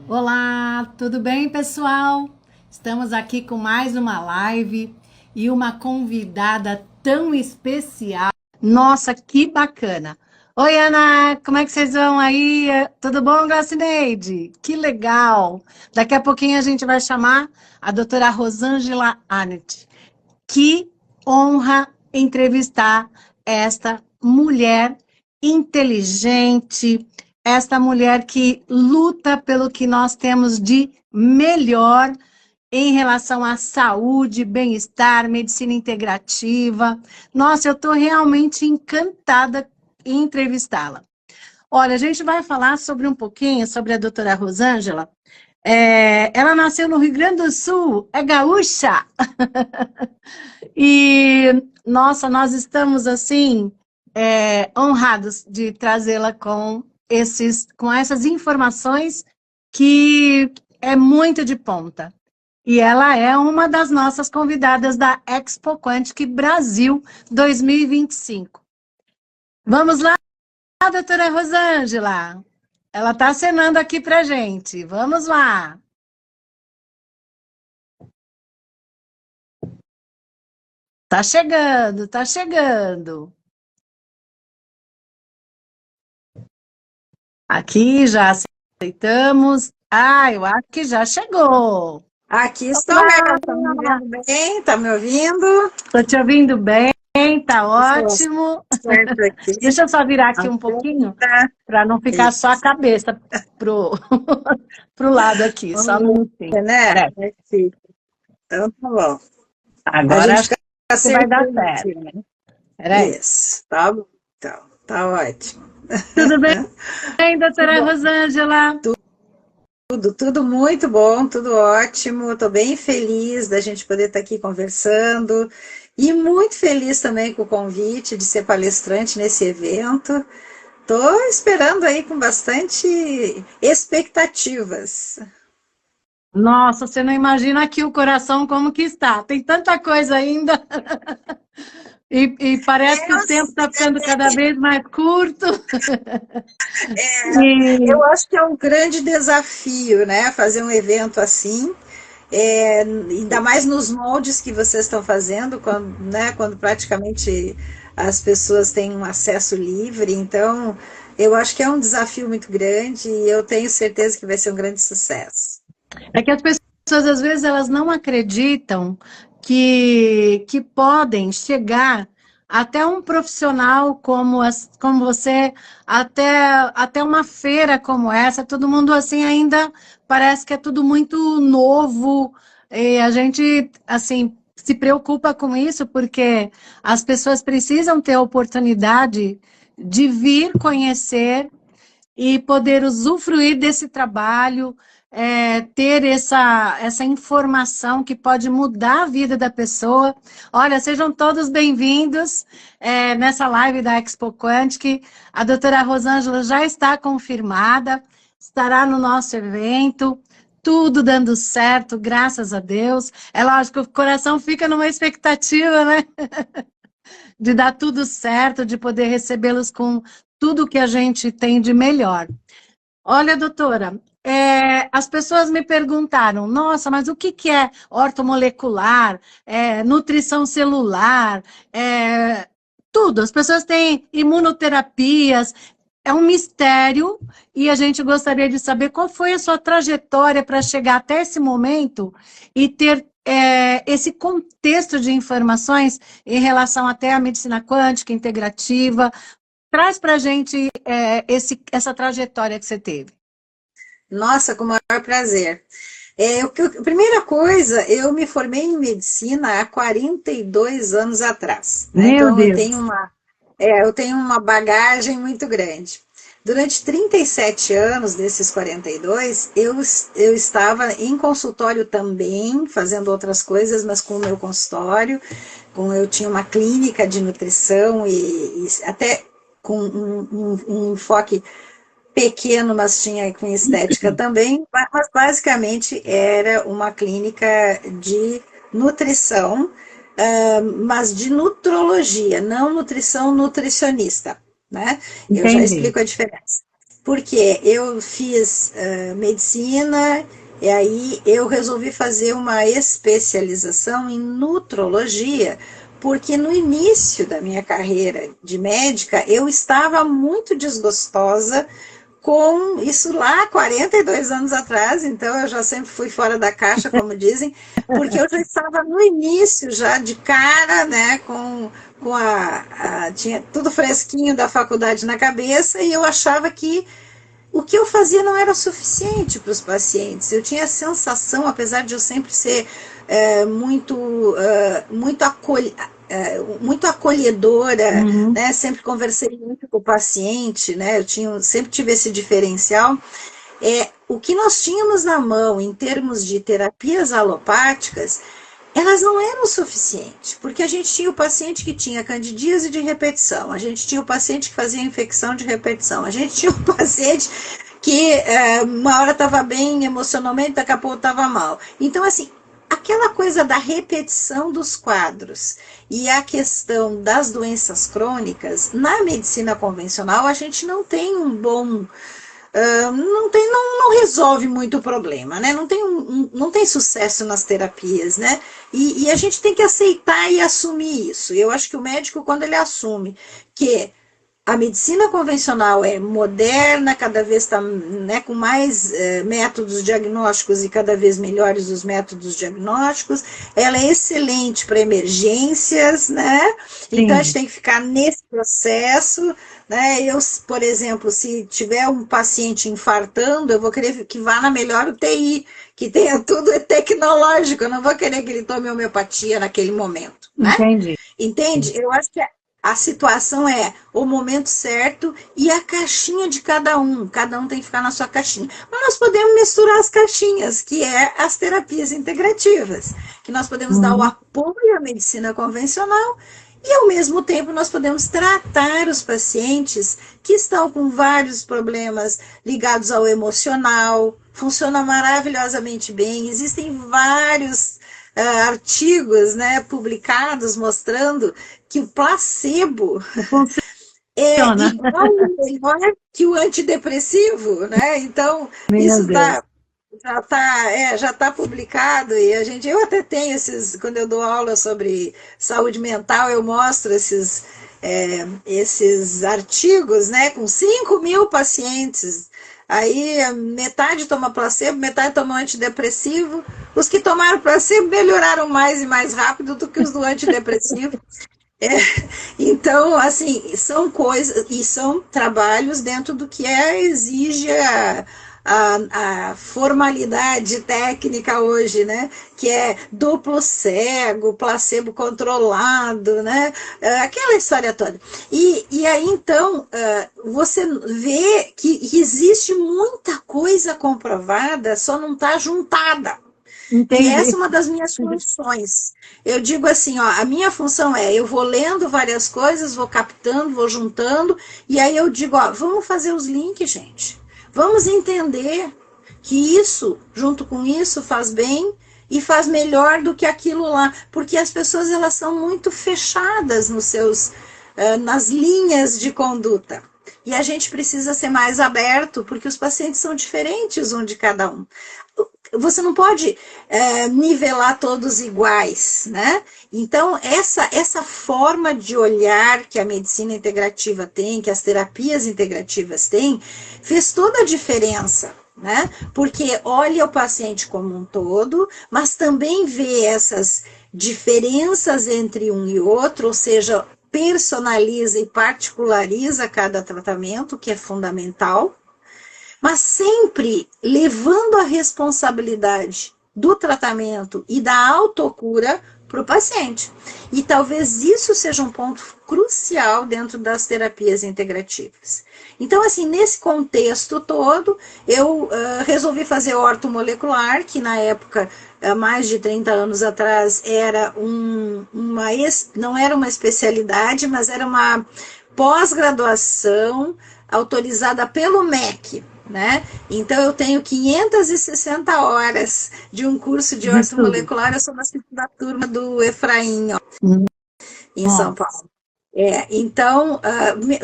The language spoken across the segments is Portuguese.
Olá, tudo bem, pessoal? Estamos aqui com mais uma live e uma convidada tão especial. Nossa, que bacana! Oi, Ana, como é que vocês vão aí? Tudo bom, Gracineide? Que legal! Daqui a pouquinho a gente vai chamar a doutora Rosângela Anet. Que honra entrevistar esta mulher inteligente, esta mulher que luta pelo que nós temos de melhor em relação à saúde, bem-estar, medicina integrativa. Nossa, eu estou realmente encantada em entrevistá-la. Olha, a gente vai falar sobre um pouquinho sobre a doutora Rosângela. Ela nasceu no Rio Grande do Sul, é gaúcha. E, nossa, nós estamos, assim, honrados de trazê-la com essas informações que é muito de ponta. E ela é uma das nossas convidadas da Expo Quantic Brasil 2025. Vamos lá, doutora Rosângela? Ela está acenando aqui para gente. Vamos lá. Tá chegando, tá chegando. Aqui já aceitamos. Ah, eu acho que já chegou. Aqui estou Olá, eu, tá me vendo bem? Tá me ouvindo? estou te ouvindo bem, tá Estou ótimo. certo aqui. Deixa eu só virar aqui um pouquinho Atenta. para não ficar só a Isso. cabeça pro, pro lado aqui, só um Vamos minutinho. ver, né? Peraí, Perfeito. Então tá bom. A agora gente acho fica que vai dar acertando aqui, certo. né? Peraí. Isso, tá bom. Então, tá ótimo. Tudo bem, Que doutora bom. Rosângela? Tudo muito bom, tudo ótimo. Estou bem feliz da gente poder estar aqui conversando e muito feliz também com o convite de ser palestrante nesse evento. Estou esperando aí com bastante expectativas. Nossa, você não imagina aqui o coração como que está. Tem tanta coisa ainda. E parece que o tempo está ficando cada vez mais curto. Eu E, acho que é um grande desafio, né? Fazer um evento assim, ainda mais nos moldes que vocês estão fazendo, quando, né, quando praticamente as pessoas têm um acesso livre. Então, eu acho que é um desafio muito grande e eu tenho certeza que vai ser um grande sucesso. É que as pessoas, às vezes, elas não acreditam que podem chegar até um profissional como você, até uma feira como essa, todo mundo assim ainda parece que é tudo muito novo, e a gente, assim, se preocupa com isso, porque as pessoas precisam ter a oportunidade de vir conhecer e poder usufruir desse trabalho, ter essa informação que pode mudar a vida da pessoa. Olha, sejam todos bem-vindos nessa live da Expo Quantic. A doutora Rosângela já está confirmada, estará no nosso evento, tudo dando certo, graças a Deus. É lógico que o coração fica numa expectativa, né? De dar tudo certo, de poder recebê-los com tudo que a gente tem de melhor. Olha, doutora, as pessoas me perguntaram, nossa, mas o que que é ortomolecular, nutrição celular, tudo. As pessoas têm imunoterapias, é um mistério e a gente gostaria de saber qual foi a sua trajetória para chegar até esse momento e ter esse contexto de informações em relação até à medicina quântica, integrativa. Traz para a gente essa trajetória que você teve. Nossa, com o maior prazer. Primeira coisa, eu me formei em medicina há 42 anos atrás, né? Meu Então Deus. eu tenho uma bagagem muito grande. Durante 37 anos desses 42, eu estava em consultório também, fazendo outras coisas, mas com o meu consultório, eu tinha uma clínica de nutrição e até com um enfoque pequeno, mas tinha com estética também, mas basicamente era uma clínica de nutrição, mas de nutrologia, não nutrição nutricionista, né? Eu já Entendi. explico a diferença. Porque eu fiz medicina, e aí eu resolvi fazer uma especialização em nutrologia, porque no início da minha carreira de médica, eu estava muito desgostosa com isso lá 42 anos atrás, então eu já sempre fui fora da caixa, como dizem, porque eu já estava no início, já de cara, né, tinha tudo fresquinho da faculdade na cabeça, e eu achava que o que eu fazia não era suficiente para os pacientes. Eu tinha a sensação, apesar de eu sempre ser muito acolhedora, né? Sempre conversei muito com o paciente, né? Sempre tive esse diferencial. O que nós tínhamos na mão em termos de terapias alopáticas, elas não eram o suficiente, porque a gente tinha o paciente que tinha candidíase de repetição, a gente tinha o paciente que fazia infecção de repetição, a gente tinha o paciente que uma hora estava bem emocionalmente, daqui a pouco estava mal. Então, assim, aquela coisa da repetição dos quadros e a questão das doenças crônicas, na medicina convencional, a gente não tem um bom... não resolve muito o problema, né? Não tem sucesso nas terapias, né? E a gente tem que aceitar e assumir isso. Eu acho que o médico, quando ele assume que a medicina convencional é moderna, cada vez está, né, com mais métodos diagnósticos e cada vez melhores os métodos diagnósticos. Ela é excelente para emergências, né? Sim. Então a gente tem que ficar nesse processo, né? Eu, por exemplo, se tiver um paciente infartando, eu vou querer que vá na melhor UTI, que tenha tudo tecnológico. Eu não vou querer que ele tome homeopatia naquele momento, né? Entendi. Entende? Eu acho que a situação é o momento certo e a caixinha de cada um tem que ficar na sua caixinha. Mas nós podemos misturar as caixinhas, que é as terapias integrativas, que nós podemos dar o apoio à medicina convencional e, ao mesmo tempo, nós podemos tratar os pacientes que estão com vários problemas ligados ao emocional. Funciona maravilhosamente bem. Existem vários artigos, né, publicados mostrando que o placebo é igual melhor que o antidepressivo, né? Então, isso já tá publicado e eu até tenho quando eu dou aula sobre saúde mental, eu mostro esses artigos, né, com 5.000 pacientes. Aí metade toma placebo, metade toma antidepressivo. Os que tomaram placebo melhoraram mais e mais rápido do que os do antidepressivo. Então, assim, são coisas e são trabalhos dentro do que exige a formalidade técnica hoje, né? Que é duplo cego, placebo controlado, né? Aquela história toda. E aí, então, você vê que existe muita coisa comprovada, só não está juntada. Entendi. E essa é uma das minhas funções. Eu digo assim, ó, a minha função eu vou lendo várias coisas, vou captando, vou juntando, e aí eu digo, ó, vamos fazer os links, gente. Vamos entender que isso, junto com isso, faz bem e faz melhor do que aquilo lá. Porque as pessoas, elas são muito fechadas nas linhas de conduta. E a gente precisa ser mais aberto, porque os pacientes são diferentes um de cada um. Você não pode nivelar todos iguais, né? Então, essa forma de olhar que a medicina integrativa tem, que as terapias integrativas têm, fez toda a diferença, né? Porque olha o paciente como um todo, mas também vê essas diferenças entre um e outro, ou seja, personaliza e particulariza cada tratamento, que é fundamental, mas sempre levando a responsabilidade do tratamento e da autocura para o paciente. E talvez isso seja um ponto crucial dentro das terapias integrativas. Então, assim, nesse contexto todo, eu resolvi fazer ortomolecular, que na época, há mais de 30 anos atrás, era não era uma especialidade, mas era uma pós-graduação autorizada pelo MEC, né? Então, eu tenho 560 horas de um curso de ortomolecular, eu sou da segunda turma do Efraim, ó, em São Paulo. Então,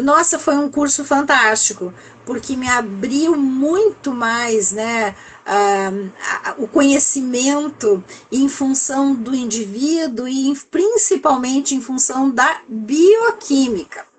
nossa, foi um curso fantástico, porque me abriu muito mais, né, o conhecimento em função do indivíduo e principalmente em função da bioquímica.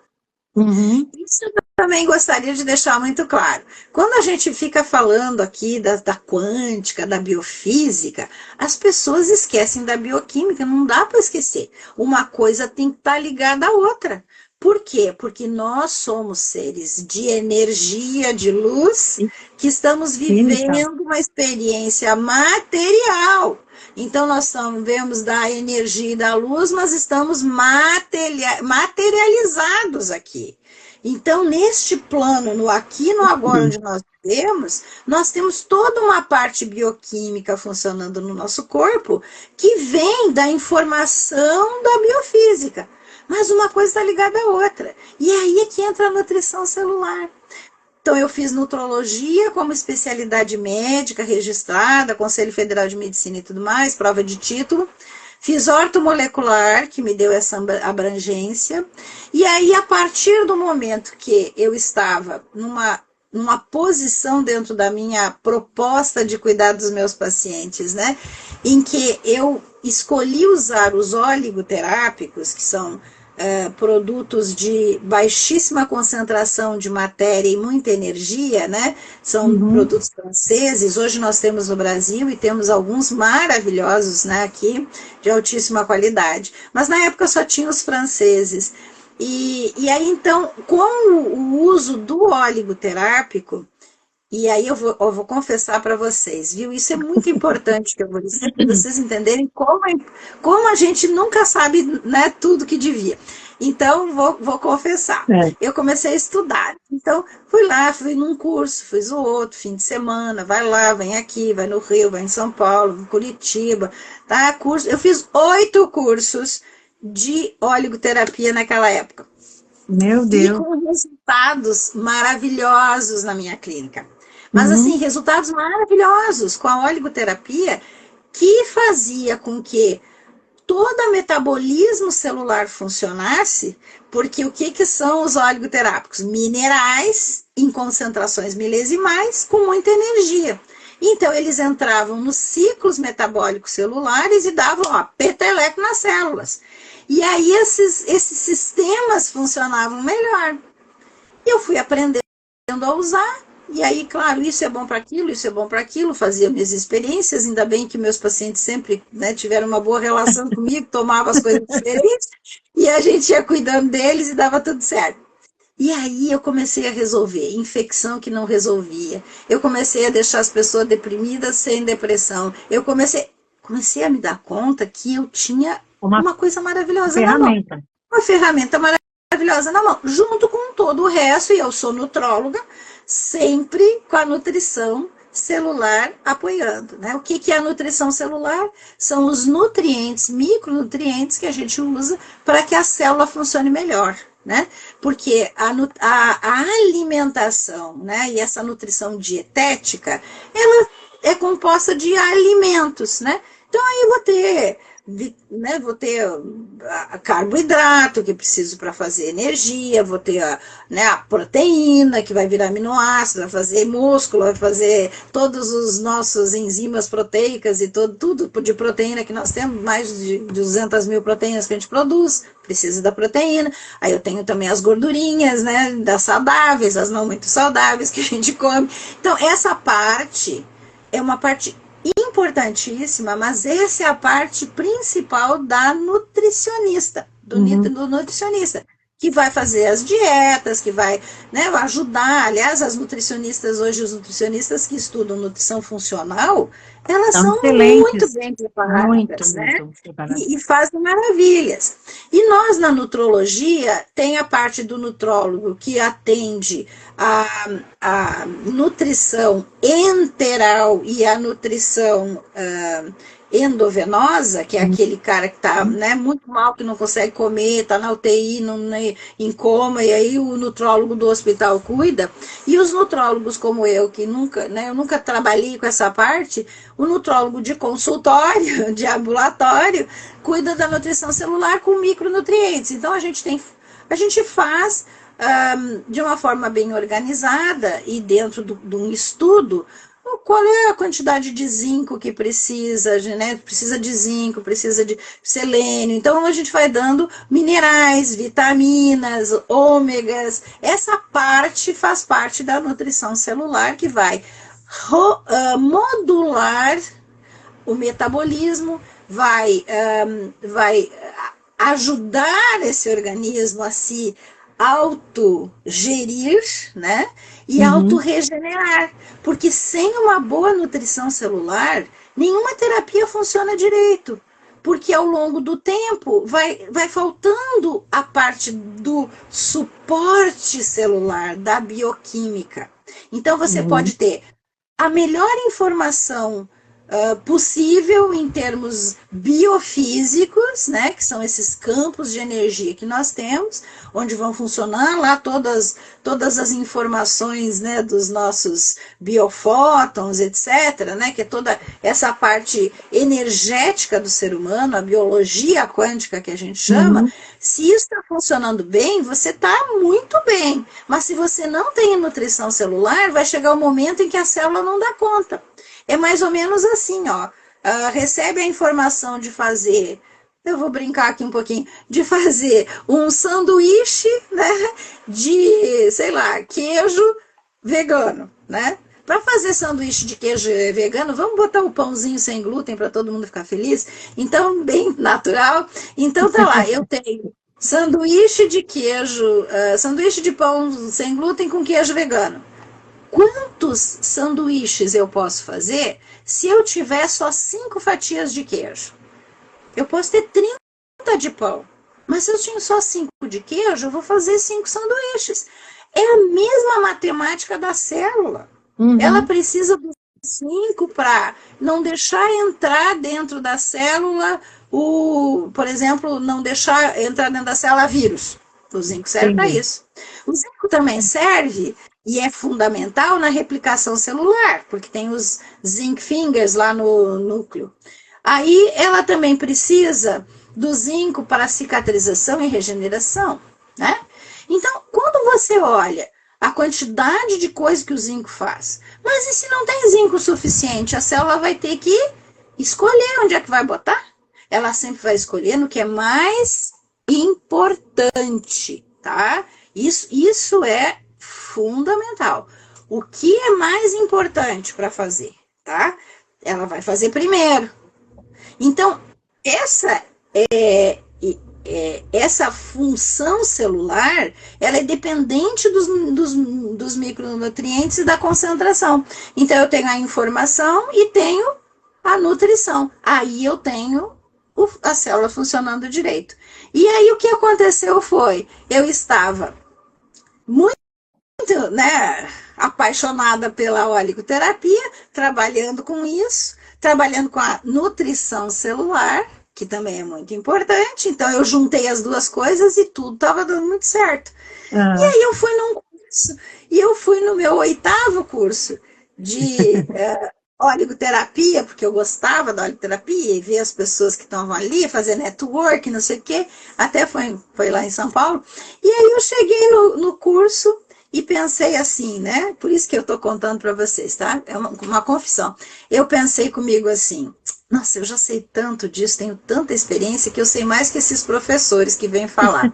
Uhum. Isso eu também gostaria de deixar muito claro. Quando a gente fica falando aqui da quântica, da biofísica, as pessoas esquecem da bioquímica, não dá para esquecer. Uma coisa tem que estar ligada à outra. Por quê? Porque nós somos seres de energia, de luz, que estamos Química. vivendo uma experiência material. Então, nós vemos da energia e da luz, mas estamos materializados aqui. Então, neste plano, no aqui e no agora, onde nós temos toda uma parte bioquímica funcionando no nosso corpo que vem da informação da biofísica. Mas uma coisa está ligada à outra. E aí é que entra a nutrição celular. Então, eu fiz nutrologia como especialidade médica registrada, Conselho Federal de Medicina e tudo mais, prova de título. Fiz ortomolecular, que me deu essa abrangência. E aí, a partir do momento que eu estava numa posição dentro da minha proposta de cuidar dos meus pacientes, né, em que eu escolhi usar os oligoterápicos, que são produtos de baixíssima concentração de matéria e muita energia, né? São Uhum. produtos franceses. Hoje nós temos no Brasil e temos alguns maravilhosos, né, aqui, de altíssima qualidade. Mas na época só tinha os franceses. E aí, então, com o uso do oligoterápico, e aí eu vou confessar para vocês, viu? Isso é muito importante que eu vou dizer, para vocês entenderem como a gente nunca sabe, né, tudo que devia. Então, vou confessar. É. Eu comecei a estudar. Então, fui lá, fui num curso, fiz o outro, fim de semana, vai lá, vem aqui, vai no Rio, vai em São Paulo, em Curitiba, tá? Curso. Eu fiz 8 cursos de oligoterapia naquela época. Meu E Deus. com resultados maravilhosos na minha clínica. Mas, assim, Uhum. resultados maravilhosos com a oligoterapia que fazia com que todo o metabolismo celular funcionasse, porque o que são os oligoterápicos? Minerais em concentrações milesimais com muita energia. Então, eles entravam nos ciclos metabólicos celulares e davam peteleco nas células. E aí, esses sistemas funcionavam melhor. E eu fui aprendendo a usar, e aí, claro, isso é bom para aquilo, isso é bom para aquilo, fazia minhas experiências, ainda bem que meus pacientes sempre, né, tiveram uma boa relação comigo, tomavam as coisas diferentes, e a gente ia cuidando deles e dava tudo certo. E aí eu comecei a resolver infecção que não resolvia, eu comecei a deixar as pessoas deprimidas sem depressão, eu comecei a me dar conta que eu tinha Uma uma coisa maravilhosa na mão, ferramenta. uma ferramenta maravilhosa na mão, junto com todo o resto, e eu sou nutróloga, sempre com a nutrição celular apoiando, né? O que é a nutrição celular? São os nutrientes, micronutrientes que a gente usa para que a célula funcione melhor, né? Porque a alimentação, né, e essa nutrição dietética, ela é composta de alimentos, né? Então aí eu vou ter carboidrato que preciso para fazer energia, vou ter né, a proteína que vai virar aminoácido, vai fazer músculo, vai fazer todos os nossos enzimas proteicas e tudo de proteína que nós temos, mais de 200 mil proteínas que a gente produz, precisa da proteína. Aí eu tenho também as gordurinhas, né, das saudáveis, as não muito saudáveis que a gente come. Então essa parte é uma parte importantíssima, mas essa é a parte principal da nutricionista, Uhum. do nutricionista, que vai fazer as dietas, que vai, né, ajudar. Aliás, as nutricionistas hoje, os nutricionistas que estudam nutrição funcional, elas São são muito excelentes. bem Muito, preparadas, né? muito preparados. E fazem maravilhas. E nós, na nutrologia, tem a parte do nutrólogo que atende a nutrição enteral e a nutrição endovenosa, que é aquele cara que está, Uhum. né, muito mal, que não consegue comer, está na UTI, não, né, em coma, e aí o nutrólogo do hospital cuida. E os nutrólogos como eu, que nunca, né, eu nunca trabalhei com essa parte, o nutrólogo de consultório, de ambulatório, cuida da nutrição celular com micronutrientes. Então a gente tem a gente faz de uma forma bem organizada e dentro de um estudo, qual é a quantidade de zinco que precisa, né? Precisa de zinco, precisa de selênio. Então, a gente vai dando minerais, vitaminas, ômegas. Essa parte faz parte da nutrição celular, que vai modular o metabolismo, vai ajudar esse organismo a se autogerir, né? E autorregenerar. Porque sem uma boa nutrição celular, nenhuma terapia funciona direito. Porque ao longo do tempo vai faltando a parte do suporte celular, da bioquímica. Então você pode ter a melhor informação possível em termos biofísicos, né, que são esses campos de energia que nós temos, onde vão funcionar lá todas as informações, né, dos nossos biofótons, etc., né, que é toda essa parte energética do ser humano, a biologia quântica que a gente chama. Se isso está funcionando bem, você está muito bem, mas se você não tem nutrição celular, vai chegar o momento em que a célula não dá conta. É mais ou menos assim, ó. Recebe a informação de fazer, eu vou brincar aqui um pouquinho, de fazer um sanduíche, né, de, sei lá, queijo vegano, né? Para fazer sanduíche de queijo vegano, vamos botar o pãozinho sem glúten para todo mundo ficar feliz? Então, bem natural. Então, tá lá, eu tenho sanduíche de queijo, sanduíche de pão sem glúten com queijo vegano. Quantos sanduíches eu posso fazer se eu tiver só 5 fatias de queijo? Eu posso ter 30 de pão, mas se eu tenho só 5 de queijo, eu vou fazer 5 sanduíches. É a mesma matemática da célula. Ela precisa dos 5 para não deixar entrar dentro da célula, por exemplo, não deixar entrar dentro da célula vírus. O zinco serve para isso. O zinco também serve e é fundamental na replicação celular, porque tem os zinc fingers lá no núcleo. Aí ela também precisa do zinco para cicatrização e regeneração, né? Então, quando você olha a quantidade de coisa que o zinco faz, mas e se não tem zinco suficiente? A célula vai ter que escolher onde é que vai botar. Ela sempre vai escolher no que é mais importante, tá? Isso é fundamental. O que é mais importante para fazer, tá? Ela vai fazer primeiro. Então, essa função celular, ela é dependente dos micronutrientes e da concentração. Então, eu tenho a informação e tenho a nutrição. Aí eu tenho a célula funcionando direito. E aí o que aconteceu foi, eu estava muito, né, apaixonada pela oligoterapia, trabalhando com isso, trabalhando com a nutrição celular, que também é muito importante. Então eu juntei as duas coisas e tudo estava dando muito certo. E aí eu fui num curso, e eu fui no meu 8º curso de oligoterapia, porque eu gostava da oligoterapia e ver as pessoas que estavam ali, fazer network, não sei o quê, até foi lá em São Paulo. E aí eu cheguei no curso e pensei assim, né? Por isso que eu estou contando para vocês, tá? É uma confissão. Eu pensei comigo assim, nossa, eu já sei tanto disso, tenho tanta experiência que eu sei mais que esses professores que vêm falar.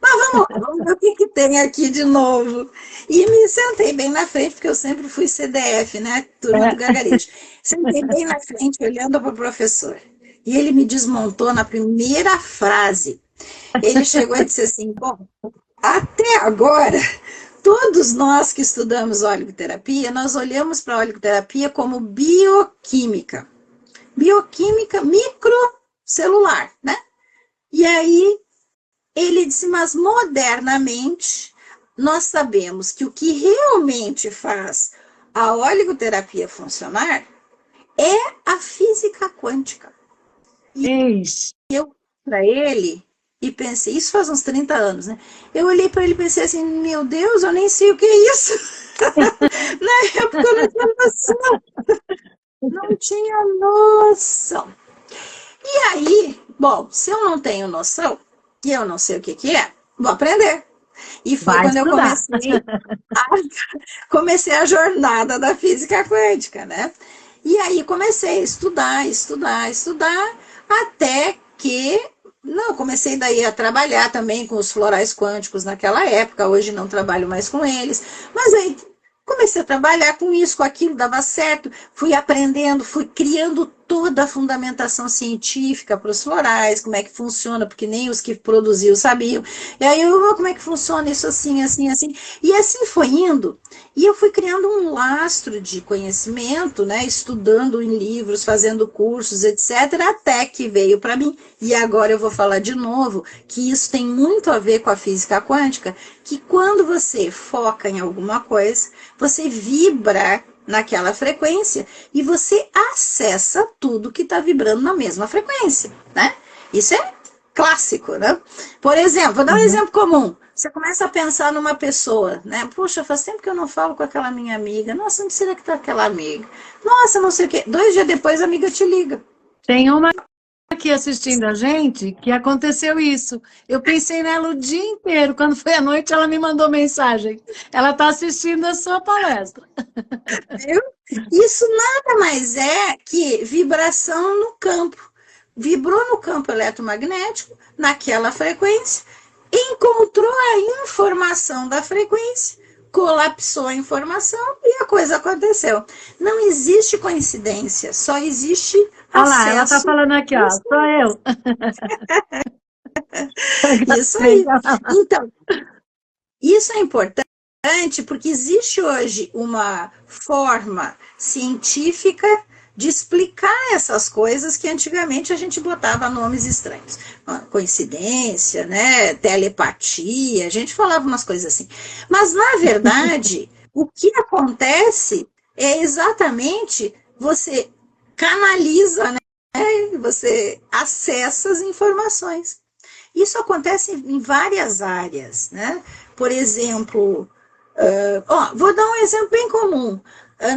Mas vamos ver o que tem aqui de novo. E me sentei bem na frente, porque eu sempre fui CDF, né? Turma do gargarejo. Sentei bem na frente, olhando para o professor. E ele me desmontou na primeira frase. Ele chegou e disse assim, bom, até agora, todos nós que estudamos oligoterapia, nós olhamos para a oligoterapia como bioquímica. Bioquímica microcelular, né? E aí, ele disse, mas modernamente, nós sabemos que o que realmente faz a oligoterapia funcionar é a física quântica. E eu, para ele, e pensei, isso faz uns 30 anos, né? Eu olhei para ele e pensei assim, meu Deus, eu nem sei o que é isso. Na época eu não tinha noção. Não tinha noção. E aí, bom, se eu não tenho noção, e eu não sei o que é, vou aprender. E foi Vai quando eu estudar. comecei a jornada da física quântica, né? E aí comecei a estudar, estudar, estudar, até que não, comecei daí a trabalhar também com os florais quânticos naquela época, hoje não trabalho mais com eles, mas aí comecei a trabalhar com isso, com aquilo, dava certo, fui aprendendo, fui criando toda a fundamentação científica para os florais, como é que funciona, porque nem os que produziam sabiam. E aí como é que funciona isso assim, assim, assim. E assim foi indo. E eu fui criando um lastro de conhecimento, né, estudando em livros, fazendo cursos, etc., até que veio para mim, e agora eu vou falar de novo, que isso tem muito a ver com a física quântica, que quando você foca em alguma coisa, você vibra naquela frequência e você acessa tudo que está vibrando na mesma frequência, né? Isso é clássico, né? Por exemplo, vou dar um exemplo comum. Você começa a pensar numa pessoa, né? Puxa, faz tempo que eu não falo com aquela minha amiga. Nossa, onde será que está aquela amiga? Nossa, não sei o quê. 2 dias depois a amiga te liga. Tem uma aqui assistindo a gente que aconteceu isso. Eu pensei nela o dia inteiro. Quando foi à noite, ela me mandou mensagem. Ela está assistindo a sua palestra. Viu? Isso nada mais é que vibração no campo. Vibrou no campo eletromagnético, naquela frequência, encontrou a informação da frequência, colapsou a informação e a coisa aconteceu. Não existe coincidência, só existe Olha lá, ela está acesso. falando aqui, ó, sou eu. Isso aí. Então, isso é importante porque existe hoje uma forma científica de explicar essas coisas que antigamente a gente botava nomes estranhos. Coincidência, né? Telepatia, a gente falava umas coisas assim. Mas, na verdade, o que acontece é exatamente você canaliza, né? Você acessa as informações. Isso acontece em várias áreas, né? Por exemplo, vou dar um exemplo bem comum.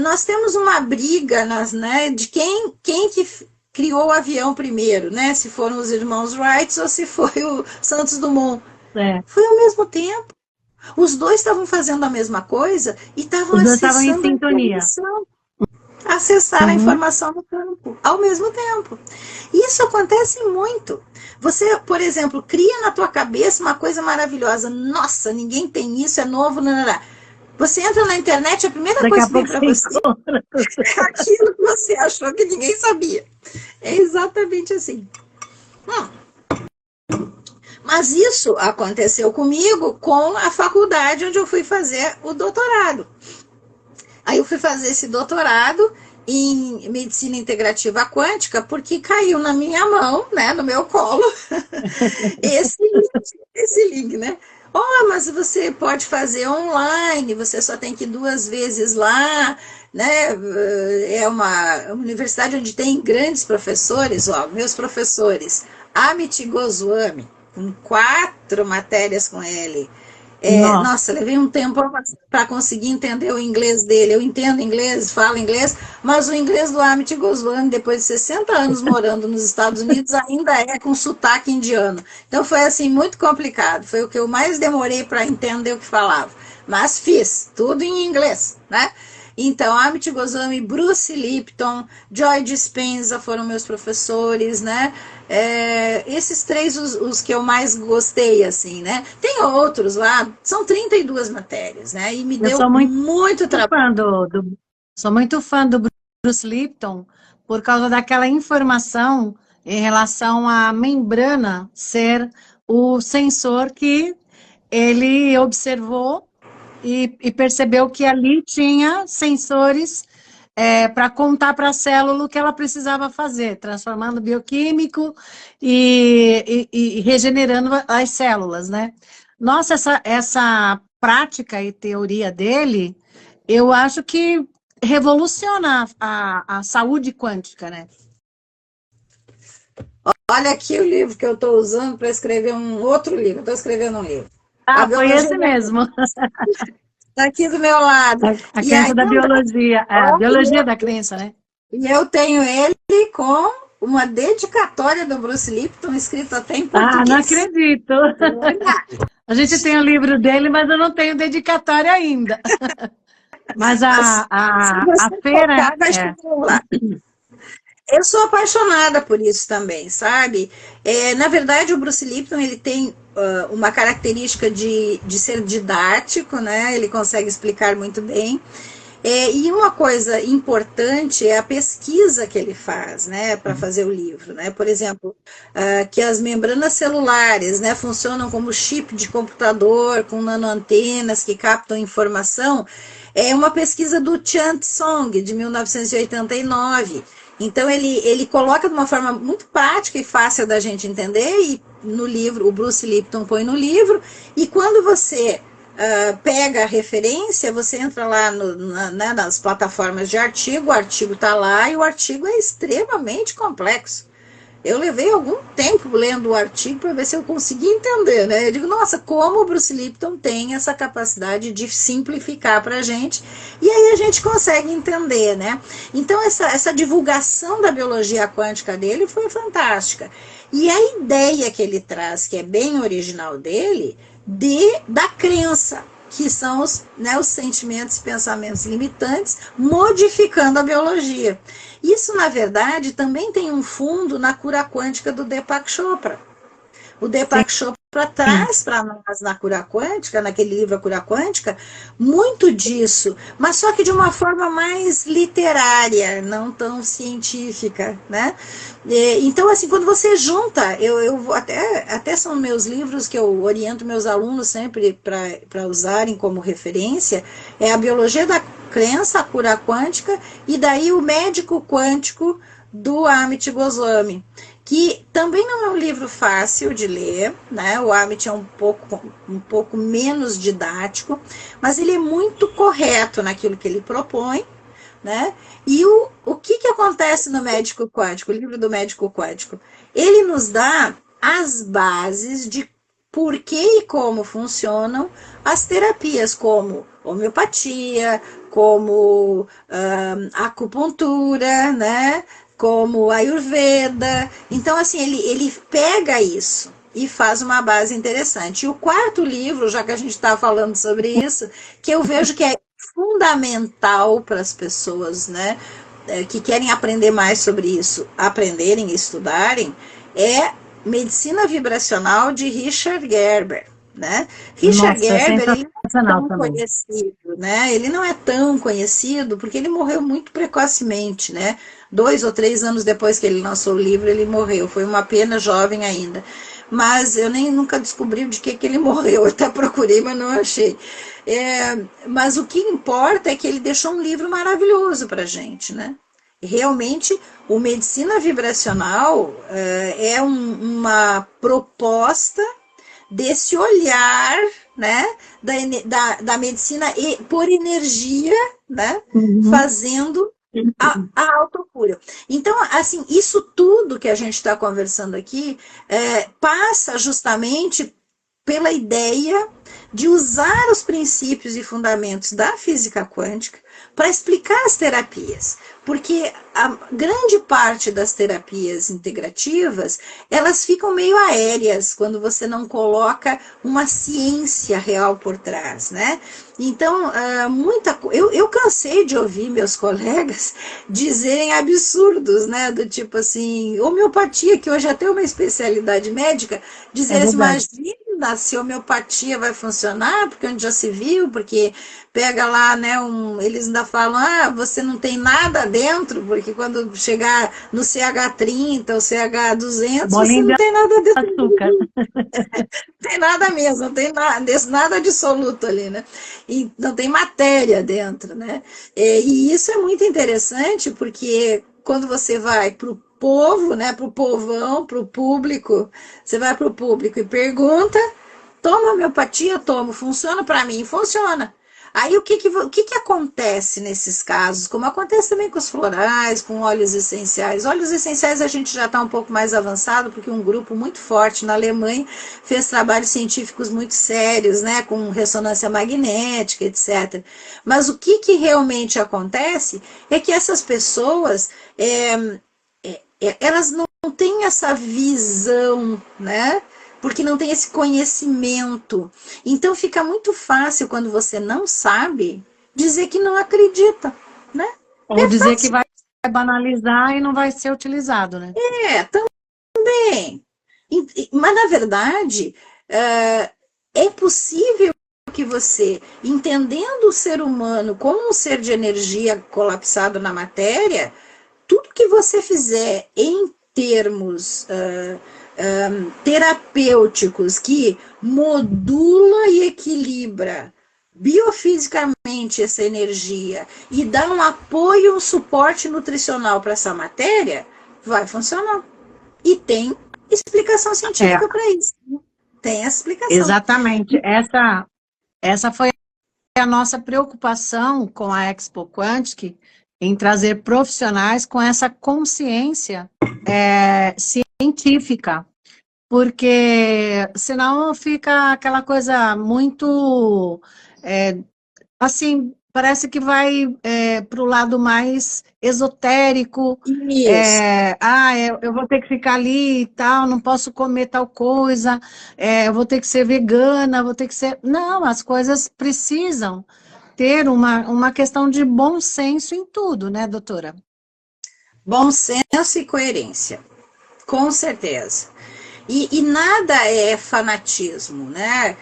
Nós temos uma briga né, de quem que criou o avião primeiro, né? Se foram os irmãos Wright ou se foi o Santos Dumont. É. Foi ao mesmo tempo. Os dois estavam fazendo a mesma coisa e estavam Os dois estavam em acessando a sintonia. informação. Acessar a informação no campo ao mesmo tempo. Isso acontece muito. Você, por exemplo, cria na tua cabeça uma coisa maravilhosa. Nossa, ninguém tem isso, é novo, não. Você entra na internet, a primeira Daqui coisa a que vem pouco para você você é aquilo que você achou que ninguém sabia. É exatamente assim. Mas isso aconteceu comigo com a faculdade onde eu fui fazer o doutorado. Aí eu fui fazer esse doutorado em medicina integrativa quântica, porque caiu na minha mão, né, no meu colo, esse link, né? Oh, mas você pode fazer online, você só tem que ir 2 vezes lá, né? É uma universidade onde tem grandes professores, ó, meus professores, Amit Goswami, com 4 matérias com ele. Nossa, levei um tempo para conseguir entender o inglês dele. Eu entendo inglês, falo inglês, mas o inglês do Amit Goswami, depois de 60 anos morando nos Estados Unidos, ainda é com sotaque indiano. Então foi assim muito complicado. Foi o que eu mais demorei para entender o que falava. Mas fiz tudo em inglês, né? Então, Amit Goswami, Bruce Lipton, Joy Dispenza foram meus professores, né? Esses 3 os que eu mais gostei, assim, né? Tem outros lá, são 32 matérias, né? E me deu muito trabalho. Sou muito fã do Bruce Lipton por causa daquela informação em relação à membrana ser o sensor que ele observou e percebeu que ali tinha sensores para contar para a célula o que ela precisava fazer, transformando bioquímico e regenerando as células, né? Nossa, essa prática e teoria dele, eu acho que revoluciona a saúde quântica, né? Olha aqui o livro que eu estou usando para escrever um outro livro. Estou escrevendo um livro. Foi esse mesmo. Está aqui do meu lado. A crença da biologia, a biologia da crença, né? E eu tenho ele com uma dedicatória do Bruce Lipton, escrita até em português. Não acredito. A gente tem o livro dele, mas eu não tenho dedicatória ainda. Mas Se a você feira focar, vai é. chegar lá. Eu sou apaixonada por isso também, sabe? Na verdade, o Bruce Lipton, ele tem uma característica de ser didático, né? Ele consegue explicar muito bem. E uma coisa importante é a pesquisa que ele faz, né, para fazer o livro, né? Por exemplo, que as membranas celulares, né, funcionam como chip de computador com nanoantenas que captam informação. É uma pesquisa do Chan Song, de 1989. Então ele coloca de uma forma muito prática e fácil da gente entender, e no livro, o Bruce Lipton põe no livro, e quando você pega a referência, você entra lá né, nas plataformas de artigo, o artigo está lá e o artigo é extremamente complexo. Eu levei algum tempo lendo o artigo para ver se eu conseguia entender, né? Eu digo, nossa, como o Bruce Lipton tem essa capacidade de simplificar para a gente, e aí a gente consegue entender, né? Então, essa divulgação da biologia quântica dele foi fantástica. E a ideia que ele traz, que é bem original dele, da crença, que são os sentimentos e pensamentos limitantes, modificando a biologia. Isso, na verdade, também tem um fundo na cura quântica do Deepak Chopra. O Deepak Chopra traz para nós na cura quântica, naquele livro A Cura Quântica, muito disso, mas só que de uma forma mais literária, não tão científica, né? Então, assim, quando você junta, eu até são meus livros que eu oriento meus alunos sempre para usarem como referência, é a Biologia da Crença, a Cura Quântica, e daí o Médico Quântico do Amit Goswami, que também não é um livro fácil de ler, né? O Amit é um pouco menos didático, mas ele é muito correto naquilo que ele propõe, né? E o que acontece no Médico Quântico, o livro do Médico Quântico? Ele nos dá as bases de por que e como funcionam as terapias, como homeopatia, como acupuntura, né? Como Ayurveda. Então, assim, ele pega isso e faz uma base interessante. E o quarto livro, já que a gente está falando sobre isso, que eu vejo que é fundamental para as pessoas, né, que querem aprender mais sobre isso, aprenderem e estudarem, é Medicina Vibracional de Richard Gerber. Né? Richard Nossa, é Gerber, ele não é sensacional tão também. conhecido, né? Ele não é tão conhecido porque ele morreu muito precocemente, né? 2 ou 3 anos depois que ele lançou o livro, ele morreu. Foi uma pena, jovem ainda. Mas eu nem nunca descobri de que ele morreu. Eu até procurei, mas não achei. Mas o que importa é que ele deixou um livro maravilhoso para a gente, né? Realmente, o Medicina Vibracional é uma proposta desse olhar, né, da medicina por energia, né, Uhum. fazendo a autocura. Então, assim, isso tudo que a gente está conversando aqui passa justamente pela ideia de usar os princípios e fundamentos da física quântica para explicar as terapias, porque a grande parte das terapias integrativas, elas ficam meio aéreas quando você não coloca uma ciência real por trás, né? Então, eu cansei de ouvir meus colegas dizerem absurdos, né? Do tipo assim, homeopatia, que hoje até é uma especialidade médica, É dizer assim, verdade. imagina se homeopatia vai funcionar, porque onde já se viu, porque pega lá, né, eles ainda falam, você não tem nada dentro, porque quando chegar no CH30 ou CH200, você Bolinha não de tem nada dentro, açúcar. não tem nada mesmo, não tem nada absoluto ali, né? E não tem matéria dentro, né? E isso é muito interessante, porque quando você vai para o povo, né, para o povão, para o público, você vai para o público e pergunta, toma homeopatia? Tomo. Funciona para mim? Funciona. Aí o que acontece nesses casos? Como acontece também com os florais, com óleos essenciais. Óleos essenciais a gente já está um pouco mais avançado, porque um grupo muito forte na Alemanha fez trabalhos científicos muito sérios, né, com ressonância magnética, etc. Mas o que realmente acontece é que essas pessoas elas não têm essa visão, né? porque não tem esse conhecimento. Então fica muito fácil, quando você não sabe, dizer que não acredita, né? Ou É dizer que fácil. vai banalizar e não vai ser utilizado, né? É, também. Mas, na verdade, é possível que você, entendendo o ser humano como um ser de energia colapsado na matéria, tudo que você fizer em termos terapêuticos que modula e equilibra biofisicamente essa energia e dá um apoio, um suporte nutricional para essa matéria, vai funcionar. E tem explicação É, científica para isso. Tem essa explicação. exatamente. Essa foi a nossa preocupação com a Expo Quantic, em trazer profissionais com essa consciência científica, porque senão fica aquela coisa muito, assim, parece que vai para o lado mais esotérico, Isso. eu vou ter que ficar ali e tal, não posso comer tal coisa, eu vou ter que ser vegana, vou ter que ser... Não, as coisas precisam ter uma questão de bom senso em tudo, né, doutora? Bom senso e coerência, com certeza. E nada é fanatismo, né?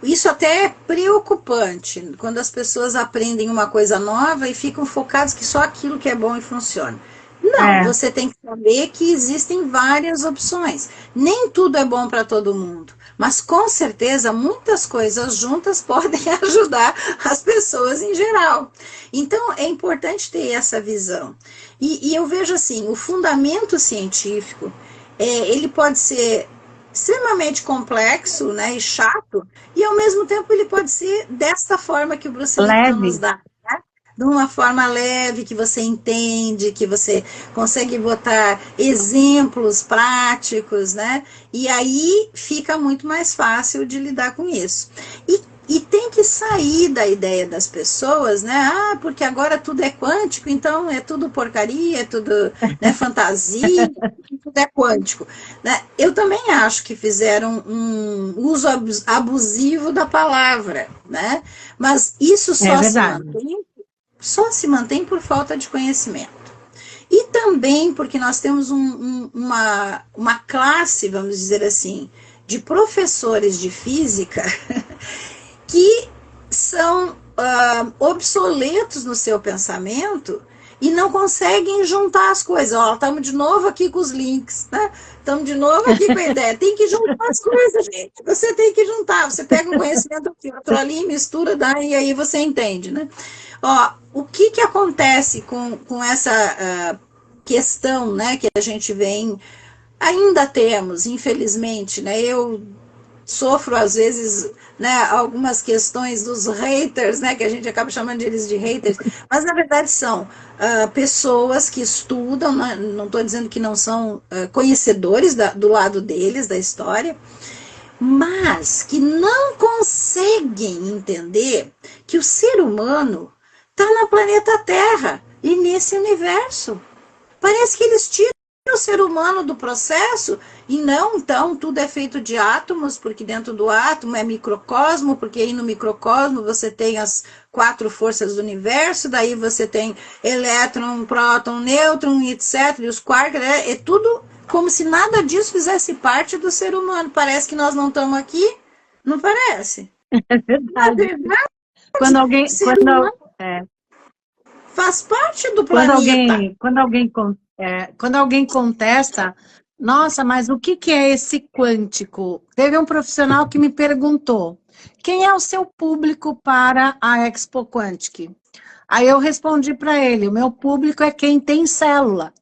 Isso até é preocupante, quando as pessoas aprendem uma coisa nova e ficam focados que só aquilo que é bom e funciona. Não, É, você tem que saber que existem várias opções. Nem tudo é bom para todo mundo, mas com certeza muitas coisas juntas podem ajudar as pessoas em geral. Então é importante ter essa visão. E eu vejo assim, o fundamento científico, ele pode ser extremamente complexo, né, e chato, e ao mesmo tempo ele pode ser desta forma que o Bruce Lipton nos leve. dá, né? De uma forma leve, que você entende, que você consegue botar exemplos práticos, né? E aí fica muito mais fácil de lidar com isso. E tem que sair da ideia das pessoas, né? Ah, porque agora tudo é quântico, então é tudo porcaria, é tudo, né, fantasia, tudo é quântico. Né? Eu também acho que fizeram um uso abusivo da palavra, né? Mas isso É verdade. só se mantém por falta de conhecimento. E também porque nós temos uma classe, vamos dizer assim, de professores de física que são obsoletos no seu pensamento e não conseguem juntar as coisas. Ó, estamos de novo aqui com os links, né? Estamos de novo aqui com a ideia. Tem que juntar as coisas, gente. Você tem que juntar. Você pega um conhecimento aqui, outro ali, mistura, dá, e aí você entende, né? Ó, o que que acontece com essa questão, né, que a gente vem, ainda temos, infelizmente, né? Eu sofro às vezes, né, algumas questões dos haters, né, que a gente acaba chamando eles de haters, mas na verdade são pessoas que estudam, não estou dizendo que não são conhecedores do lado deles, da história, mas que não conseguem entender que o ser humano está no planeta Terra e nesse universo. Parece que eles tiram o ser humano do processo e não, então, tudo é feito de átomos, porque dentro do átomo é microcosmo, porque aí no microcosmo você tem as 4 forças do universo, daí você tem elétron, próton, nêutron, etc. E os quarks, é tudo como se nada disso fizesse parte do ser humano. Parece que nós não estamos aqui, não parece? É Na verdade. verdade, Quando o alguém, ser quando, humano é, faz parte do quando planeta. alguém, quando alguém, quando alguém contesta, nossa, mas o que que é esse quântico? Teve um profissional que me perguntou, quem é o seu público para a Expo Quantic? Aí eu respondi para ele, o meu público é quem tem célula.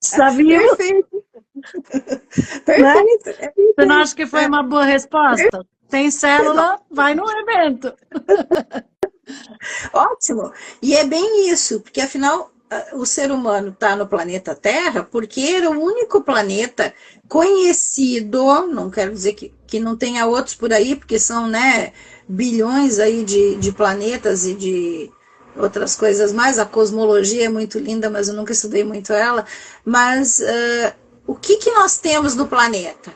Está vivo, Perfeito, né? perfeito. É Você não perfeito. acha que foi uma boa resposta? Tem célula, vai no evento. Ótimo. E é bem isso, porque afinal o ser humano está no planeta Terra porque era o único planeta conhecido, não quero dizer que não tenha outros por aí, porque são, né, bilhões aí de planetas e de outras coisas mais. A cosmologia é muito linda, mas eu nunca estudei muito ela. Mas o que nós temos no planeta?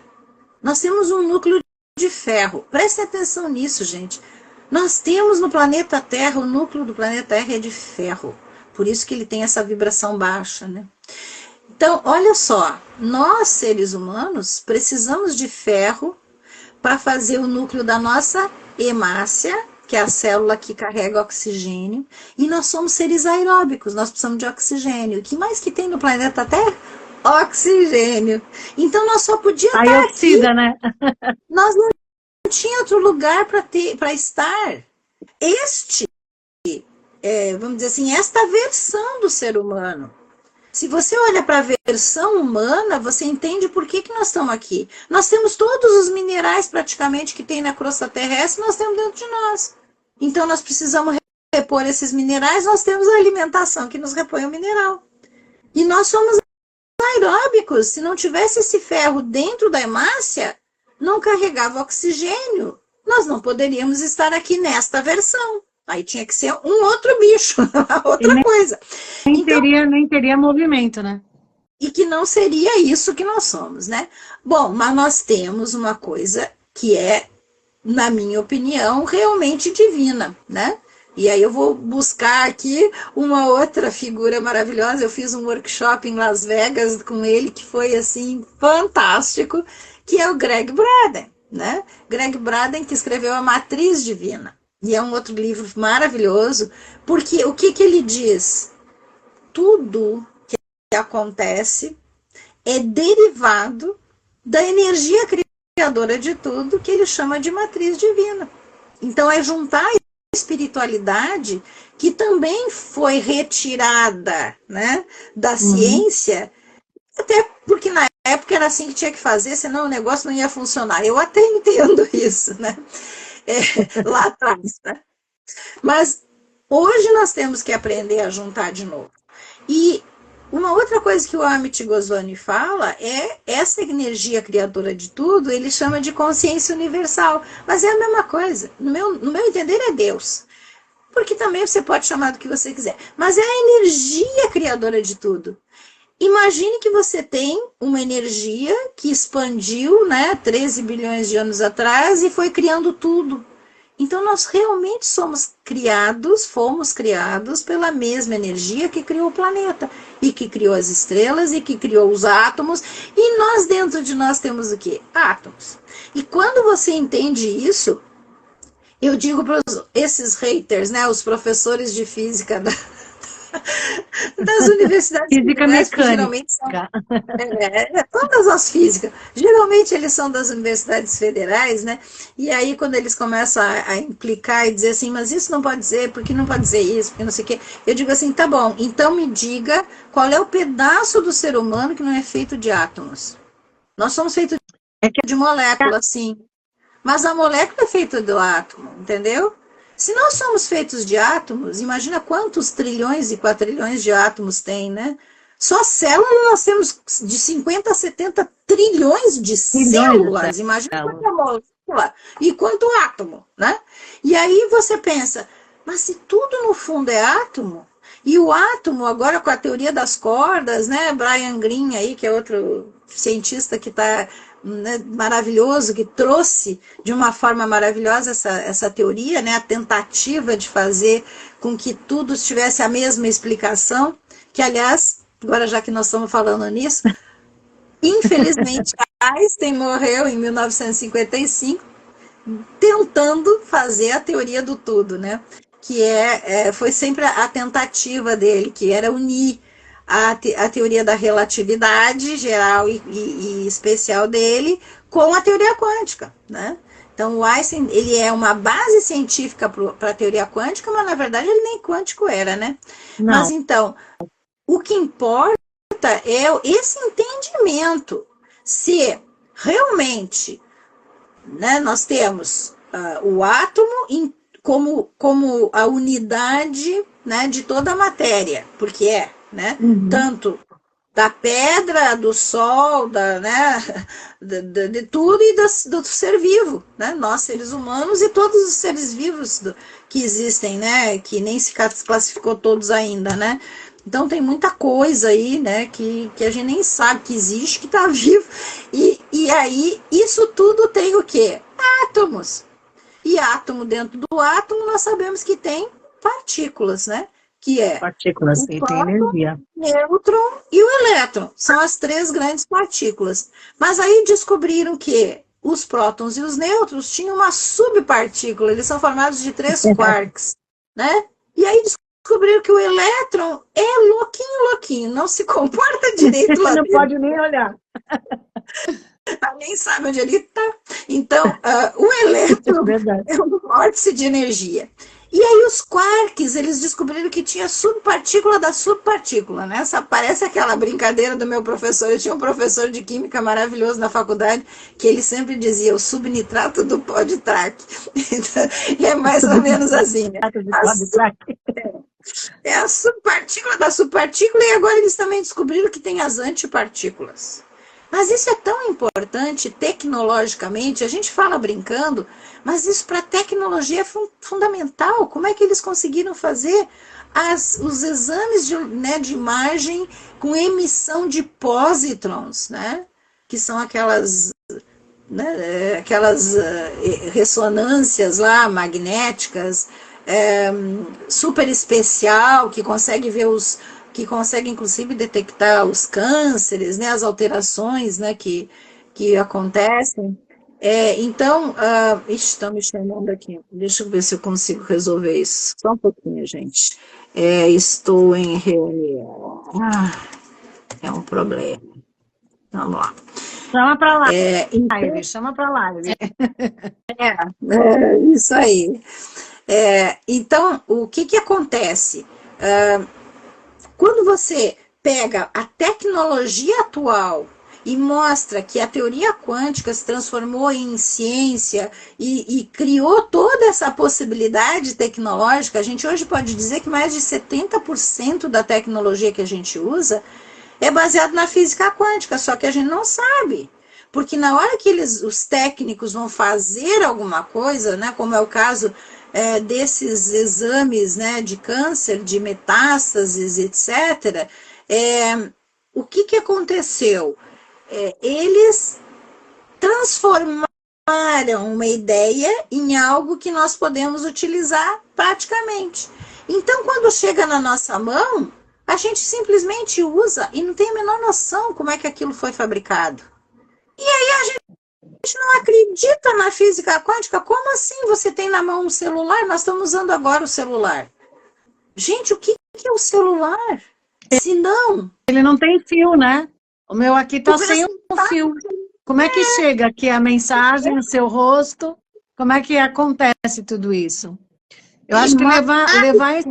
Nós temos um núcleo de ferro. Prestem atenção nisso, gente. Nós temos no planeta Terra, o núcleo do planeta Terra é de ferro. Por isso que ele tem essa vibração baixa, né? Então, olha só, nós, seres humanos, precisamos de ferro para fazer o núcleo da nossa hemácia, que é a célula que carrega oxigênio, e nós somos seres aeróbicos, nós precisamos de oxigênio. O que mais que tem no planeta Terra? Oxigênio. Então, nós só podíamos estar oxida, aqui. Né? Nós não tinha outro lugar para estar. Vamos dizer assim, esta versão do ser humano. Se você olha para a versão humana, você entende por que nós estamos aqui. Nós temos todos os minerais praticamente que tem na crosta terrestre, nós temos dentro de nós. Então nós precisamos repor esses minerais, nós temos a alimentação que nos repõe o mineral. E nós somos aeróbicos. Se não tivesse esse ferro dentro da hemácia, não carregava oxigênio, nós não poderíamos estar aqui nesta versão. Aí tinha que ser um outro bicho, outra coisa. Nem teria movimento, né? E que não seria isso que nós somos, né? Bom, mas nós temos uma coisa que é, na minha opinião, realmente divina, né? E aí eu vou buscar aqui uma outra figura maravilhosa. Eu fiz um workshop em Las Vegas com ele que foi, assim, fantástico, que é o Greg Braden, né? Greg Braden, que escreveu A Matriz Divina. E é um outro livro maravilhoso, porque o que ele diz? Tudo que acontece é derivado da energia criadora de tudo, que ele chama de matriz divina. Então é juntar a espiritualidade, que também foi retirada, né, da ciência, até porque na época era assim que tinha que fazer, senão o negócio não ia funcionar. Eu até entendo isso, né? Lá atrás, né? Mas hoje nós temos que aprender a juntar de novo. E uma outra coisa que o Amit Goswami fala é essa energia criadora de tudo, ele chama de consciência universal. Mas é a mesma coisa. No meu entender, é Deus. Porque também você pode chamar do que você quiser. Mas é a energia criadora de tudo. Imagine que você tem uma energia que expandiu, né, 13 bilhões de anos atrás e foi criando tudo. Então nós realmente fomos criados pela mesma energia que criou o planeta, e que criou as estrelas, e que criou os átomos, e nós dentro de nós temos o quê? Átomos. E quando você entende isso, eu digo para esses haters, né, os professores de física das universidades física mecânica. Geralmente são, todas as físicas, geralmente eles são das universidades federais, né? E aí quando eles começam a implicar e dizer assim, mas isso não pode dizer, porque não pode dizer isso, porque não sei o quê, eu digo assim, tá bom, então me diga qual é o pedaço do ser humano que não é feito de átomos. Nós somos feitos de moléculas, sim, mas a molécula é feita do átomo, entendeu? Se nós somos feitos de átomos, imagina quantos trilhões e quatrilhões de átomos tem, né? Só células nós temos de 50 a 70 trilhões de células. Imagina quanta molécula e quanto átomo, né? E aí você pensa, mas se tudo no fundo é átomo, e o átomo, agora com a teoria das cordas, né? Brian Greene aí, que é outro cientista que está... né, maravilhoso, que trouxe de uma forma maravilhosa essa teoria, né, a tentativa de fazer com que tudo tivesse a mesma explicação, que aliás, agora já que nós estamos falando nisso, infelizmente Einstein morreu em 1955 tentando fazer a teoria do tudo, né, que foi sempre a tentativa dele, que era unir a teoria da relatividade geral e especial dele com a teoria quântica, né? Então o Einstein, ele é uma base científica para a teoria quântica, mas na verdade ele nem quântico era, né? Não. Mas então, o que importa é esse entendimento, se realmente, né, nós temos o átomo como a unidade, né, de toda a matéria, porque né? Tanto da pedra, do sol, né? de tudo e do ser vivo, né? Nós, seres humanos, e todos os seres vivos que existem, né? Que nem se classificou todos ainda, né? Então tem muita coisa aí, né, que a gente nem sabe que existe, que está vivo. E aí, isso tudo tem o quê? Átomos. E átomo dentro do átomo, nós sabemos que tem partículas, né? Que é Partículas o e tem próton, energia. o nêutron e o elétron. São as três grandes partículas. Mas aí descobriram que os prótons e os nêutrons tinham uma subpartícula, eles são formados de três quarks, né? E aí descobriram que o elétron é louquinho, louquinho, não se comporta direito lá Não dentro, pode nem olhar. nem sabe onde ele está. Então, o É elétron verdade. é um vórtice de energia. E aí os quarks, eles descobriram que tinha subpartícula da subpartícula, né? Parece aquela brincadeira do meu professor. Eu tinha um professor de química maravilhoso na faculdade, que ele sempre dizia o subnitrato do pó de traque. Então, é mais ou menos assim, né? É a subpartícula da subpartícula, e agora eles também descobriram que tem as antipartículas. Mas isso é tão importante tecnologicamente, a gente fala brincando, mas isso para a tecnologia é fundamental. Como é que eles conseguiram fazer os exames de imagem com emissão de pósitrons, né? Que são aquelas, né, aquelas ressonâncias lá magnéticas, super especial, que consegue ver que consegue inclusive detectar os cânceres, né, as alterações, né, que acontecem. Então, estão me chamando aqui. Deixa eu ver se eu consigo resolver isso. Só um pouquinho, gente. Estou em reunião. É um problema. Vamos lá. Chama para lá, Então, chama para lá. isso aí. Então, o que acontece? Quando você pega a tecnologia atual e mostra que a teoria quântica se transformou em ciência e criou toda essa possibilidade tecnológica, a gente hoje pode dizer que mais de 70% da tecnologia que a gente usa é baseado na física quântica, só que a gente não sabe. Porque na hora que os técnicos vão fazer alguma coisa, né, como é o caso desses exames, né, de câncer, de metástases, etc., o que aconteceu? Eles transformaram uma ideia em algo que nós podemos utilizar praticamente. Então, quando chega na nossa mão, a gente simplesmente usa e não tem a menor noção como é que aquilo foi fabricado. E aí a gente não acredita na física quântica. Como assim você tem na mão um celular? Nós estamos usando agora o celular. Gente, o que é o celular? Se não... Ele não tem fio, né? O meu aqui está sem um fio. Como é que chega aqui a mensagem no seu rosto? Como é que acontece tudo isso? Eu acho que levar esse...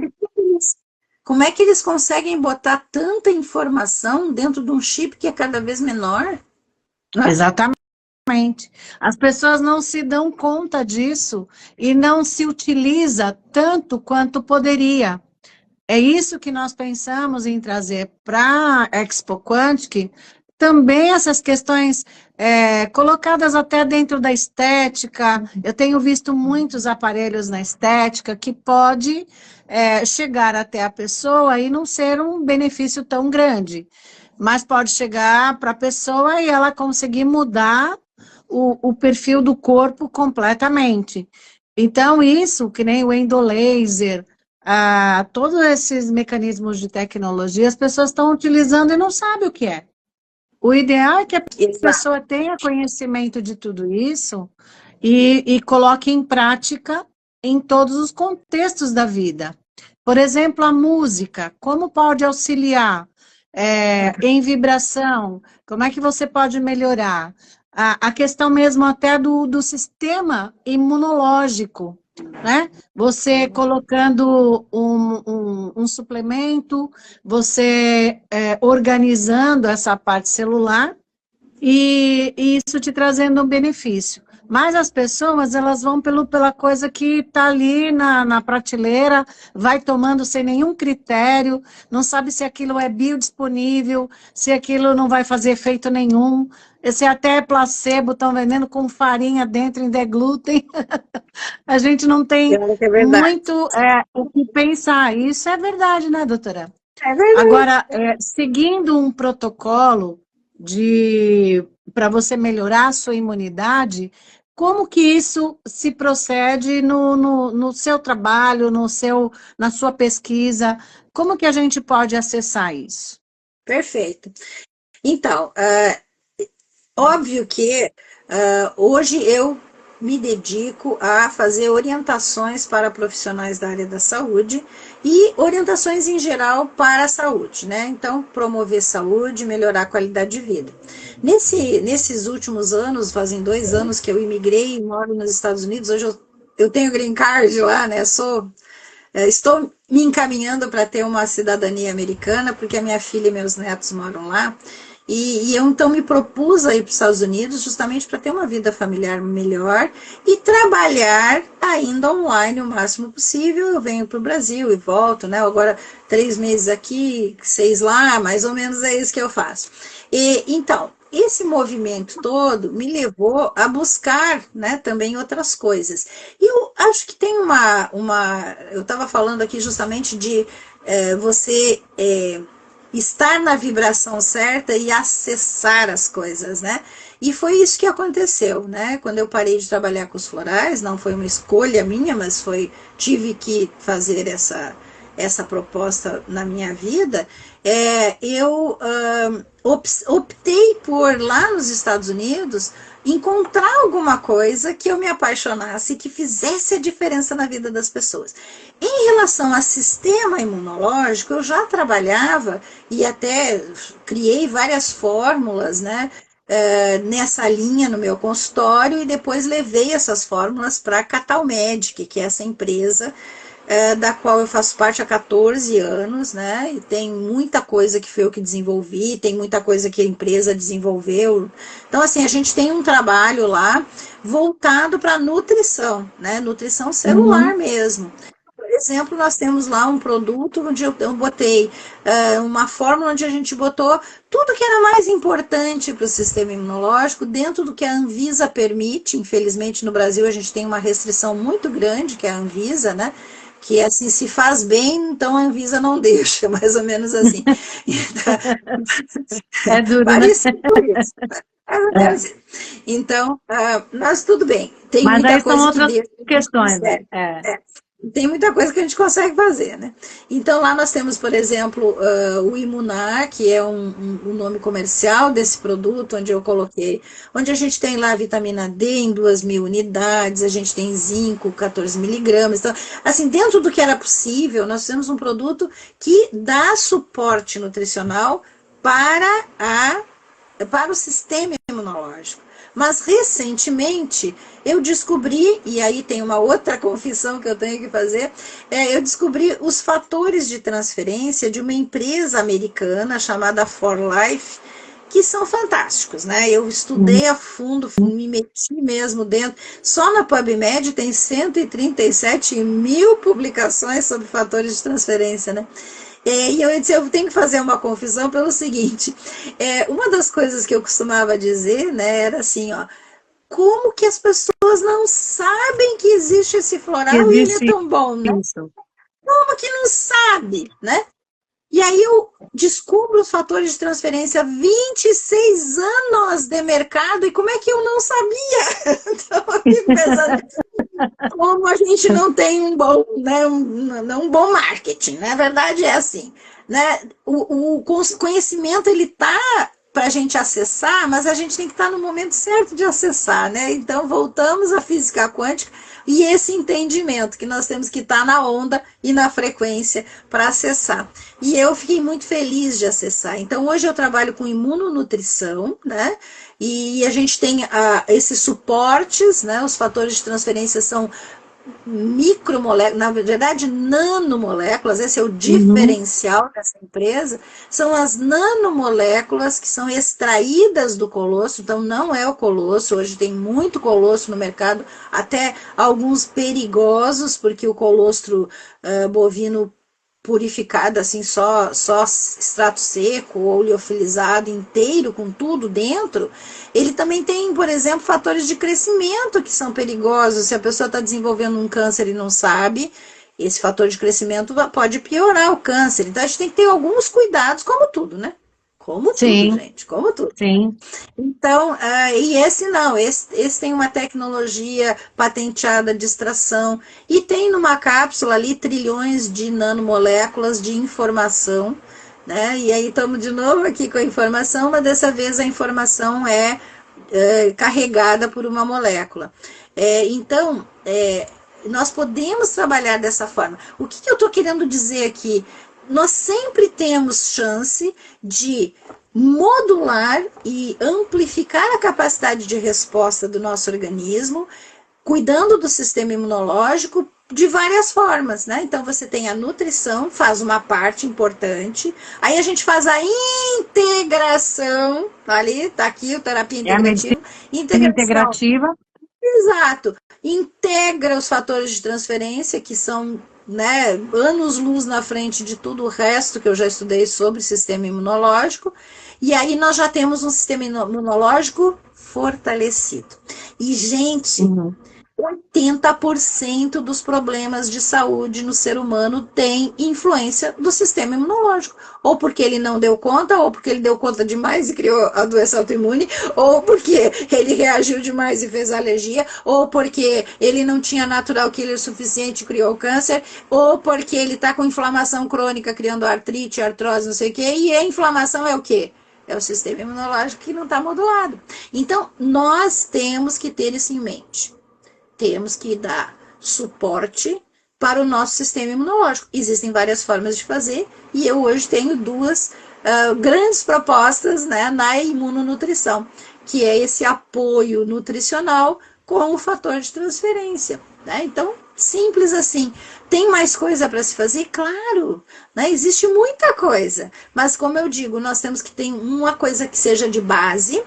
Como é que eles conseguem botar tanta informação dentro de um chip que é cada vez menor? Exatamente. As pessoas não se dão conta disso e não se utiliza tanto quanto poderia. É isso que nós pensamos em trazer para a Expo Quantic, também essas questões colocadas até dentro da estética. Eu tenho visto muitos aparelhos na estética que pode chegar até a pessoa e não ser um benefício tão grande, mas pode chegar para a pessoa e ela conseguir mudar o perfil do corpo completamente. Então, isso, que nem o endolaser, todos esses mecanismos de tecnologia, as pessoas estão utilizando e não sabem o que é. O ideal é que a pessoa tenha conhecimento de tudo isso e coloque em prática em todos os contextos da vida. Por exemplo, a música, como pode auxiliar em vibração, como é que você pode melhorar? A questão mesmo até do sistema imunológico, né? Você colocando um suplemento, você organizando essa parte celular e isso te trazendo um benefício. Mas as pessoas, elas vão pela coisa que está ali na prateleira, vai tomando sem nenhum critério, não sabe se aquilo é biodisponível, se aquilo não vai fazer efeito nenhum, se até é placebo, estão vendendo com farinha dentro, ainda é glúten. A gente não tem muito o que pensar. Isso é verdade, né, doutora? É verdade. Agora, seguindo um protocolo para você melhorar a sua imunidade, como que isso se procede no seu trabalho, na sua pesquisa? Como que a gente pode acessar isso? Perfeito. Então, óbvio que hoje eu me dedico a fazer orientações para profissionais da área da saúde e orientações em geral para a saúde, né? Então, promover saúde, melhorar a qualidade de vida. Nesses últimos anos, fazem 2 anos que eu imigrei e moro nos Estados Unidos, hoje eu tenho green card lá, né? Estou me encaminhando para ter uma cidadania americana, porque a minha filha e meus netos moram lá. E eu então me propus a ir para os Estados Unidos justamente para ter uma vida familiar melhor e trabalhar ainda online o máximo possível. Eu venho para o Brasil e volto, né? Agora 3 meses aqui, 6 lá, mais ou menos é isso que eu faço. Então, esse movimento todo me levou a buscar, né, também outras coisas. E eu acho que tem eu estava falando aqui justamente de você estar na vibração certa e acessar as coisas, né? E foi isso que aconteceu, né? Quando eu parei de trabalhar com os florais, não foi uma escolha minha, mas tive que fazer essa proposta na minha vida. Eu optei por, lá nos Estados Unidos, encontrar alguma coisa que eu me apaixonasse e que fizesse a diferença na vida das pessoas. Em relação a sistema imunológico, eu já trabalhava e até criei várias fórmulas, né, nessa linha no meu consultório, e depois levei essas fórmulas para a Catalmedic, que é essa empresa da qual eu faço parte há 14 anos, né? E tem muita coisa que foi eu que desenvolvi, tem muita coisa que a empresa desenvolveu. Então, assim, a gente tem um trabalho lá voltado para nutrição, né? Nutrição celular Uhum. mesmo. Por exemplo, nós temos lá um produto onde eu botei uma fórmula onde a gente botou tudo que era mais importante para o sistema imunológico dentro do que a Anvisa permite. Infelizmente, no Brasil, a gente tem uma restrição muito grande, que é a Anvisa, né? Que assim, se faz bem, então a Anvisa não deixa, mais ou menos assim. Então, É duro, né? parecido isso. Mais ou menos isso. Então, mas tudo bem. Tem Mas muita aí são coisa que outras deixa a gente questões, né? consegue. Tem muita coisa que a gente consegue fazer, né? Então, lá nós temos, por exemplo, o Imunar, que é um nome comercial desse produto, onde eu coloquei, onde a gente tem lá a vitamina D em 2.000 unidades, a gente tem zinco, 14 miligramas. Então, assim, dentro do que era possível, nós temos um produto que dá suporte nutricional para o sistema imunológico. Mas recentemente eu descobri, e aí tem uma outra confissão que eu tenho que fazer, eu descobri os fatores de transferência de uma empresa americana chamada For Life, que são fantásticos, né? Eu estudei a fundo, me meti mesmo dentro. Só na PubMed tem 137 mil publicações sobre fatores de transferência, né? E eu disse, eu tenho que fazer uma confissão pelo seguinte, uma das coisas que eu costumava dizer, né, era assim, ó, como que as pessoas não sabem que existe esse floral e ele é Existe tão bom, né? isso. Como que não sabe, né? E aí eu descubro os fatores de transferência, 26 anos de mercado, e como é que eu não sabia? Então eu fico pensando, como a gente não tem um bom, né, um bom marketing, né? A verdade é assim, né? O conhecimento ele tá para a gente acessar, mas a gente tem que estar no momento certo de acessar, né? Então voltamos à física quântica e esse entendimento que nós temos que estar na onda e na frequência para acessar. E eu fiquei muito feliz de acessar. Então hoje eu trabalho com imunonutrição, né? E a gente tem esses suportes, né? Os fatores de transferência são micromoléculas, na verdade nanomoléculas, esse é o Uhum. diferencial dessa empresa, são as nanomoléculas que são extraídas do colosso, então não é o colosso, hoje tem muito colosso no mercado, até alguns perigosos, porque o colostro bovino purificado, assim, só extrato seco ou liofilizado inteiro, com tudo dentro, ele também tem, por exemplo, fatores de crescimento que são perigosos. Se a pessoa está desenvolvendo um câncer e não sabe, esse fator de crescimento pode piorar o câncer. Então, a gente tem que ter alguns cuidados, como tudo, né? Como tudo, Sim, gente, como tudo. sim. Então, e esse não, esse tem uma tecnologia patenteada de extração e tem numa cápsula ali trilhões de nanomoléculas de informação, né? E aí estamos de novo aqui com a informação, mas dessa vez a informação é carregada por uma molécula. Então, nós podemos trabalhar dessa forma. O que eu estou querendo dizer aqui? Nós sempre temos chance de modular e amplificar a capacidade de resposta do nosso organismo, cuidando do sistema imunológico de várias formas, né? Então você tem a nutrição, faz uma parte importante, aí a gente faz a integração, ali, tá aqui o terapia É a medicina integrativa, integração, integrativa. exato, integra os fatores de transferência que são, né, anos-luz na frente de tudo o resto que eu já estudei sobre sistema imunológico, e aí nós já temos um sistema imunológico fortalecido. E, gente, Uhum. 80% dos problemas de saúde no ser humano tem influência do sistema imunológico. Ou porque ele não deu conta, ou porque ele deu conta demais e criou a doença autoimune, ou porque ele reagiu demais e fez alergia, ou porque ele não tinha natural killer suficiente e criou câncer, ou porque ele está com inflamação crônica, criando artrite, artrose, não sei o quê. E a inflamação é o quê? É o sistema imunológico que não está modulado. Então, nós temos que ter isso em mente. Temos que dar suporte para o nosso sistema imunológico. Existem várias formas de fazer e eu hoje tenho duas grandes propostas, né, na imunonutrição, que é esse apoio nutricional com o fator de transferência, né? Então, simples assim. Tem mais coisa para se fazer? Claro, né? Existe muita coisa, mas como eu digo, nós temos que ter uma coisa que seja de base,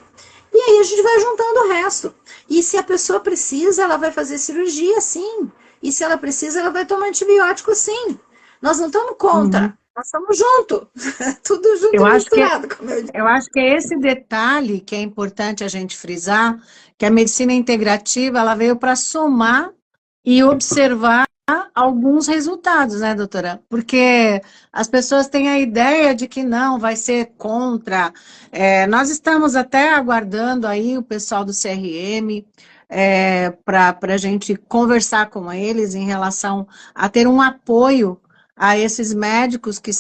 e aí a gente vai juntando o resto. E se a pessoa precisa, ela vai fazer cirurgia, sim. E se ela precisa, ela vai tomar antibiótico, sim. Nós não estamos contra, Uhum. nós estamos junto. Tudo junto Eu e acho que misturado, como eu disse. Eu acho que é esse detalhe que é importante a gente frisar, que a medicina integrativa ela veio para somar e observar alguns resultados, né, doutora? Porque as pessoas têm a ideia de que não, vai ser contra. Nós estamos até aguardando aí o pessoal do CRM para a gente conversar com eles em relação a ter um apoio a esses médicos que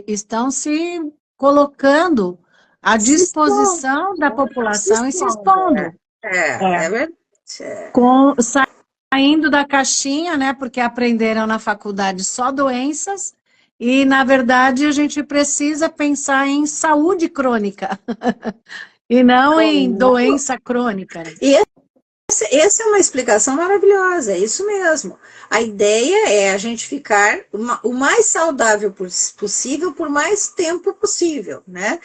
estão se colocando à Se expondo, disposição da se população e se expondo. expondo, É verdade. É. com, saindo da caixinha, né, porque aprenderam na faculdade só doenças, e, na verdade, a gente precisa pensar em saúde crônica, e não em Claro. doença crônica. E essa é uma explicação maravilhosa, é isso mesmo. A ideia é a gente ficar o mais saudável possível por mais tempo possível, né?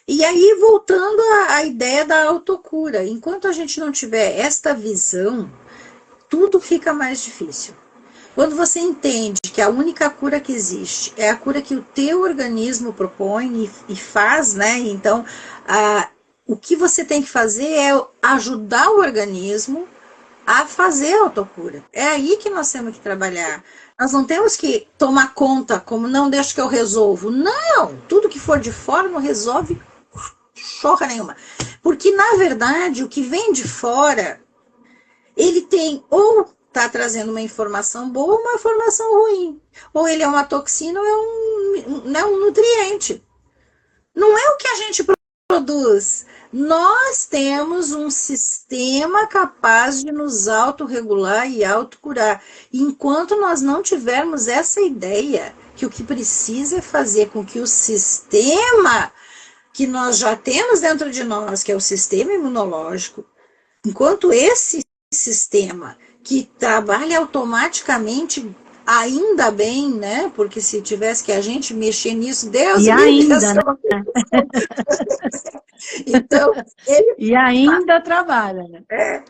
E aí, voltando à ideia da autocura, enquanto a gente não tiver esta visão, tudo fica mais difícil. Quando você entende que a única cura que existe é a cura que o teu organismo propõe e faz, né? Então, o que você tem que fazer é ajudar o organismo a fazer a autocura. É aí que nós temos que trabalhar. Nós não temos que tomar conta como não, deixa que eu resolvo. Não! Tudo que for de fora não resolve chorra nenhuma. Porque, na verdade, o que vem de fora, ele tem ou está trazendo uma informação boa ou uma informação ruim. Ou ele é uma toxina ou é um nutriente. Não é o que a gente produz. Nós temos um sistema capaz de nos autorregular e autocurar. Enquanto nós não tivermos essa ideia que o que precisa é fazer com que o sistema que nós já temos dentro de nós, que é o sistema imunológico, enquanto esse sistema que trabalha automaticamente, ainda bem, né? Porque se tivesse que a gente mexer nisso, Deus E me livre. ainda, né? Então, ele E ainda trabalha, né?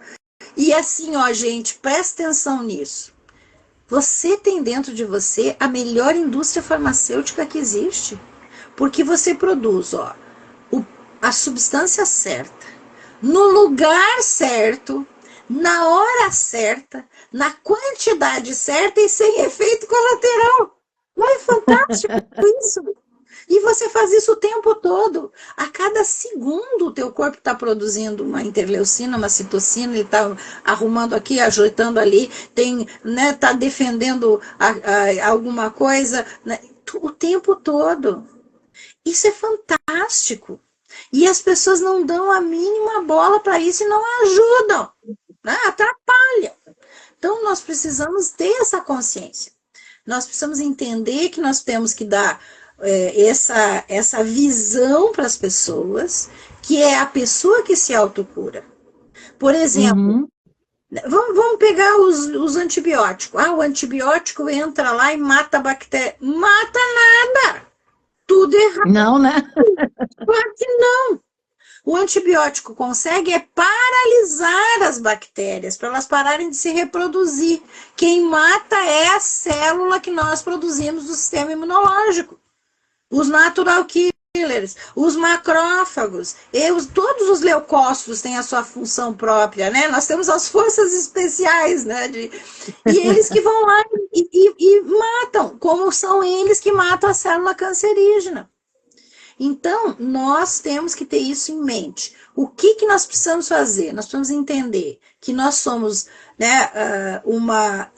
E assim, ó, gente, presta atenção nisso. Você tem dentro de você a melhor indústria farmacêutica que existe. Porque você produz, ó, a substância certa, no lugar certo, na hora certa, na quantidade certa e sem efeito colateral. Não é fantástico isso? E você faz isso o tempo todo. A cada segundo o teu corpo está produzindo uma interleucina, uma citocina, ele está arrumando aqui, ajeitando ali, tem, né, tá defendendo alguma coisa, né, o tempo todo. Isso é fantástico. E as pessoas não dão a mínima bola para isso e não ajudam, né? Atrapalha. Então, nós precisamos ter essa consciência. Nós precisamos entender que nós temos que dar essa visão para as pessoas, que é a pessoa que se autocura. Por exemplo, vamos pegar os antibióticos. Ah, o antibiótico entra lá e mata a bactéria. Mata nada! Tudo errado. Não, né? Claro que não. O antibiótico consegue paralisar as bactérias, para elas pararem de se reproduzir. Quem mata é a célula que nós produzimos do sistema imunológico. Os natural killers, os macrófagos, todos os leucócitos têm a sua função própria, né? Nós temos as forças especiais, né? E eles que vão lá e matam, como são eles que matam a célula cancerígena. Então, nós temos que ter isso em mente. O que nós precisamos fazer? Nós precisamos entender que nós somos, né, uma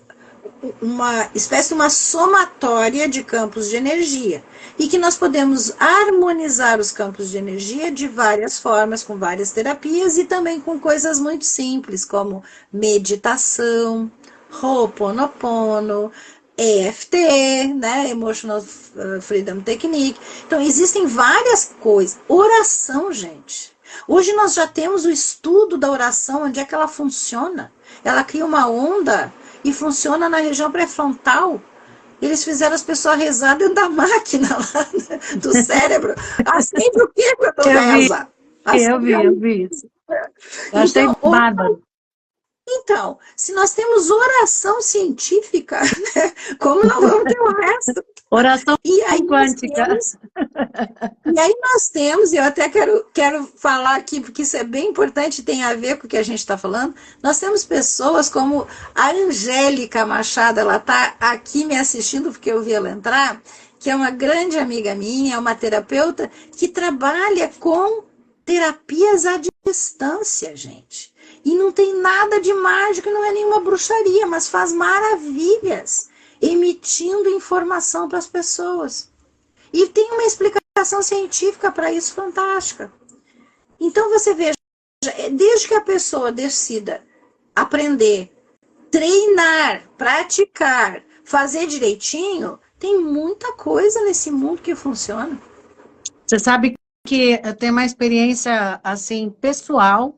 espécie de uma somatória de campos de energia e que nós podemos harmonizar os campos de energia de várias formas, com várias terapias e também com coisas muito simples, como meditação, Ho'oponopono, EFT, né, Emotional Freedom Technique. Então, existem várias coisas. Oração, gente. Hoje nós já temos o estudo da oração, onde é que ela funciona. Ela cria uma onda e funciona na região pré-frontal. Eles fizeram as pessoas rezar dentro da máquina lá do cérebro. Acende o que quando eu reza? Eu vi isso. Eu achei bárbaro. Então, se nós temos oração científica, né, como não vamos ter o resto? Oração quântica. E aí nós temos, e eu até quero falar aqui, porque isso é bem importante e tem a ver com o que a gente está falando, nós temos pessoas como a Angélica Machado, ela está aqui me assistindo, porque eu vi ela entrar, que é uma grande amiga minha, é uma terapeuta, que trabalha com terapias à distância, gente. E não tem nada de mágico, não é nenhuma bruxaria, mas faz maravilhas, emitindo informação para as pessoas. E tem uma explicação científica para isso fantástica. Então você veja, desde que a pessoa decida aprender, treinar, praticar, fazer direitinho, tem muita coisa nesse mundo que funciona. Você sabe que eu tenho uma experiência assim pessoal.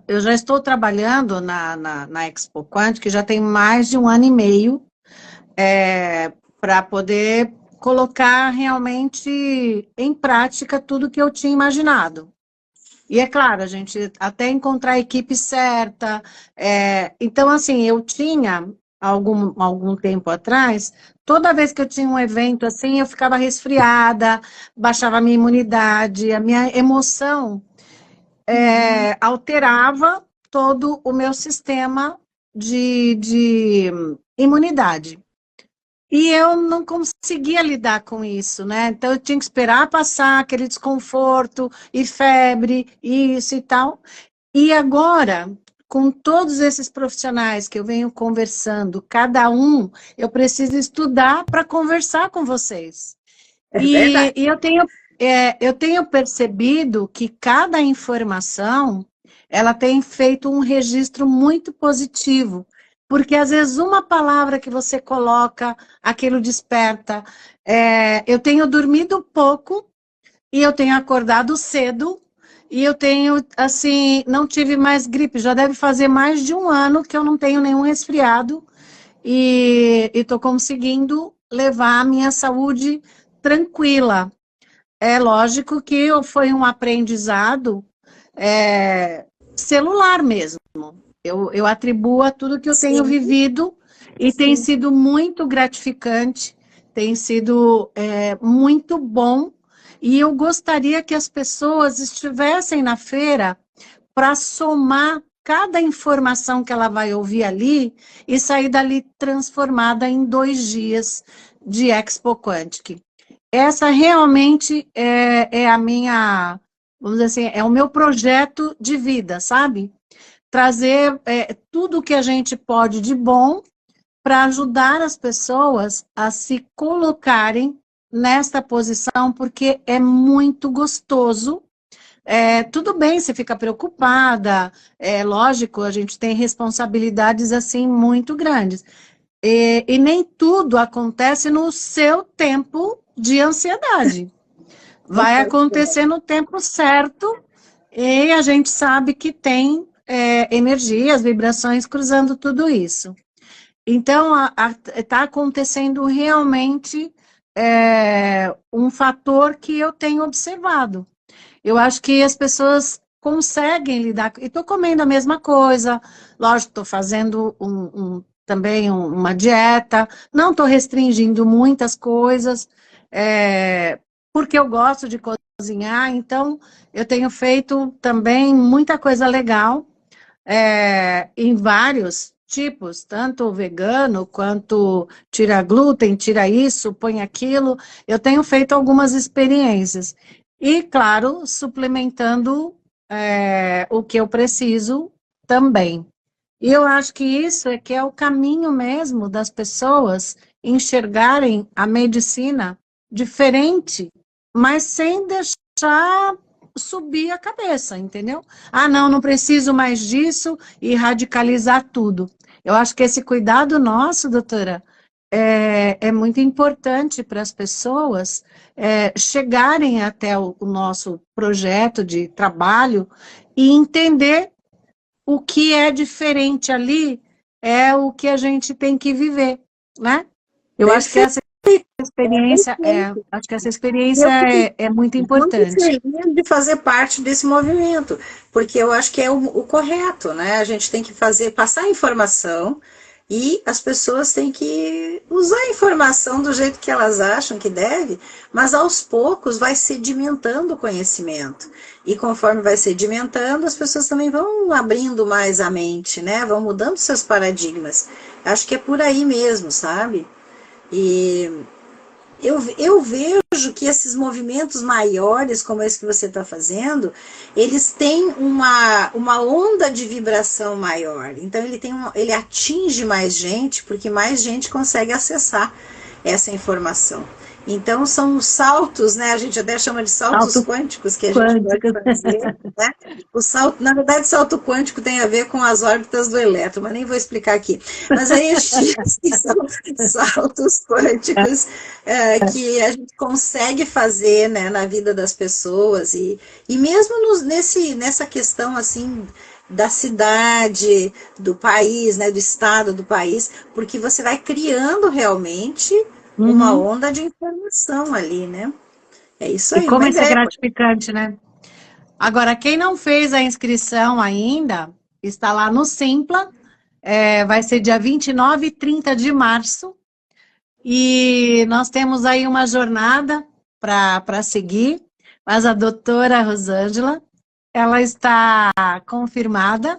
Eu já estou trabalhando na Expo Quântica, que já tem mais de 1 ano e meio, para poder colocar realmente em prática tudo que eu tinha imaginado. E é claro, a gente até encontrar a equipe certa. Então, assim, eu tinha, algum tempo atrás, toda vez que eu tinha um evento assim, eu ficava resfriada, baixava a minha imunidade, a minha emoção alterava todo o meu sistema de imunidade. E eu não conseguia lidar com isso, né? Então, eu tinha que esperar passar aquele desconforto e febre, isso e tal. E agora, com todos esses profissionais que eu venho conversando, cada um, eu preciso estudar para conversar com vocês. E eu tenho percebido que cada informação, ela tem feito um registro muito positivo, porque às vezes uma palavra que você coloca, aquilo desperta. Eu tenho dormido pouco e eu tenho acordado cedo e eu tenho, assim, não tive mais gripe, já deve fazer mais de 1 ano que eu não tenho nenhum resfriado e estou conseguindo levar a minha saúde tranquila. É lógico que foi um aprendizado celular mesmo. Eu atribuo a tudo que eu tenho vivido e tem sido muito gratificante, tem sido muito bom. E eu gostaria que as pessoas estivessem na feira para somar cada informação que ela vai ouvir ali e sair dali transformada em 2 dias de Expo Quantic. Essa realmente é a minha, vamos dizer assim, é o meu projeto de vida, sabe? Trazer tudo o que a gente pode de bom para ajudar as pessoas a se colocarem nesta posição, porque é muito gostoso. Tudo bem, você fica preocupada, é lógico, a gente tem responsabilidades assim muito grandes. E nem tudo acontece no seu tempo de ansiedade. Vai acontecer no tempo certo e a gente sabe que tem energias, vibrações cruzando tudo isso. Então, está acontecendo realmente um fator que eu tenho observado. Eu acho que as pessoas conseguem lidar. E estou comendo a mesma coisa, lógico, estou fazendo também uma dieta, não estou restringindo muitas coisas, porque eu gosto de cozinhar, então eu tenho feito também muita coisa legal, em vários tipos, tanto vegano quanto tira glúten, tira isso, põe aquilo. Eu tenho feito algumas experiências. E, claro, suplementando o que eu preciso também. E eu acho que isso é que é o caminho mesmo das pessoas enxergarem a medicina diferente, mas sem deixar subir a cabeça, entendeu? Ah, não, não preciso mais disso e radicalizar tudo. Eu acho que esse cuidado nosso, doutora, é muito importante para as pessoas chegarem até o nosso projeto de trabalho e entender o que é diferente ali é o que a gente tem que viver, né? Eu acho que Perfeito. essa experiência acho que essa experiência Eu fiquei é muito muito importante. feliz de fazer parte desse movimento, porque eu acho que é o correto, né? A gente tem que passar informação e as pessoas têm que usar a informação do jeito que elas acham que deve, mas aos poucos vai sedimentando o conhecimento. E conforme vai sedimentando, as pessoas também vão abrindo mais a mente, né? Vão mudando seus paradigmas. Acho que é por aí mesmo, sabe? E eu vejo que esses movimentos maiores, como esse que você está fazendo, eles têm uma onda de vibração maior. Então, ele atinge mais gente, porque mais gente consegue acessar essa informação. Então, são os saltos, né? A gente até chama de saltos Salto quânticos que a gente pode quântico. fazer, né? Na verdade, salto quântico tem a ver com as órbitas do elétron, mas nem vou explicar aqui. Mas aí a gente diz que são saltos quânticos que a gente consegue fazer, né, na vida das pessoas e mesmo nessa questão assim da cidade, do país, né, do estado do país, porque você vai criando realmente uma Uhum. onda de informação ali, né? É isso E aí, como uma isso é ideia. gratificante, né? Agora, quem não fez a inscrição ainda, está lá no Simpla, vai ser dia 29 e 30 de março, e nós temos aí uma jornada para seguir, mas a doutora Rosângela, ela está confirmada,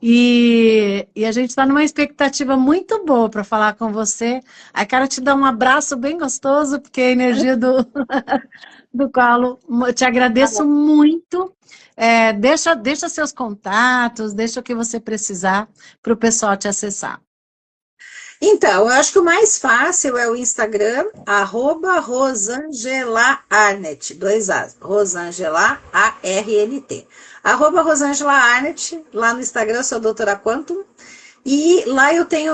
e a gente está numa expectativa muito boa para falar com você. Aí quero te dar um abraço bem gostoso, porque a energia do colo, eu te agradeço muito. Deixa seus contatos, deixa o que você precisar para o pessoal te acessar. Então, eu acho que o mais fácil é o Instagram, @RosangelaArnett, 2 As, Rosangela, ARNT. @RosangelaArnett, lá no Instagram, eu sou a doutora Quantum, e lá eu tenho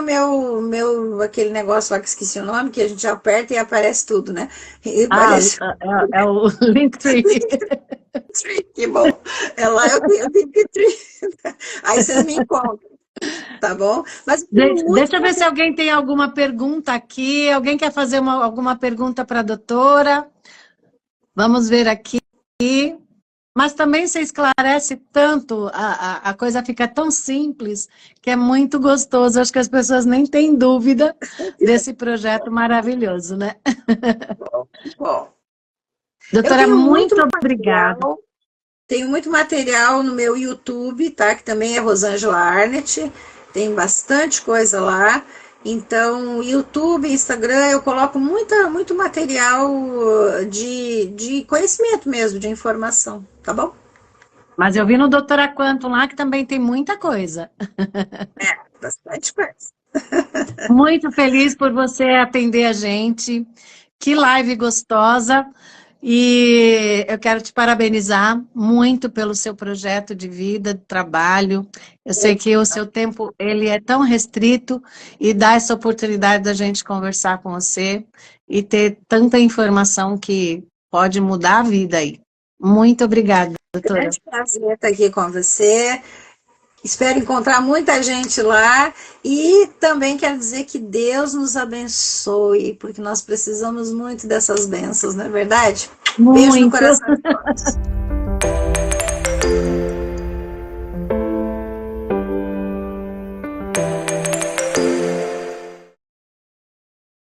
aquele negócio lá que esqueci o nome, que a gente aperta e aparece tudo, né? E Ah, parece é o Linktree. que bom. É lá eu tenho o Linktree. Aí vocês me encontram, tá bom? Mas eu fico muito Deixa eu ver se alguém tem alguma pergunta aqui. Alguém quer fazer alguma pergunta para a doutora? Vamos ver aqui. Mas também você esclarece tanto, a coisa fica tão simples, que é muito gostoso. Acho que as pessoas nem têm dúvida desse projeto maravilhoso, né? bom. Eu Doutora, tenho muito muito obrigada. material. Tenho muito material no meu YouTube, tá? Que também é Rosângela Arnett. Tem bastante coisa lá. Então, YouTube, Instagram, eu coloco muito material de conhecimento mesmo, de informação, tá bom? Mas eu vi no Doutora Quantum lá que também tem muita coisa. Bastante coisa. Muito feliz por você atender a gente. Que live gostosa. E eu quero te parabenizar muito pelo seu projeto de vida, de trabalho. Eu sei que o seu tempo ele é tão restrito e dá essa oportunidade da gente conversar com você e ter tanta informação que pode mudar a vida aí. Muito obrigada, doutora. Grande prazer estar aqui com você. Espero encontrar muita gente lá e também quero dizer que Deus nos abençoe, porque nós precisamos muito dessas bênçãos, não é verdade? Beijo no Muito. coração de todos.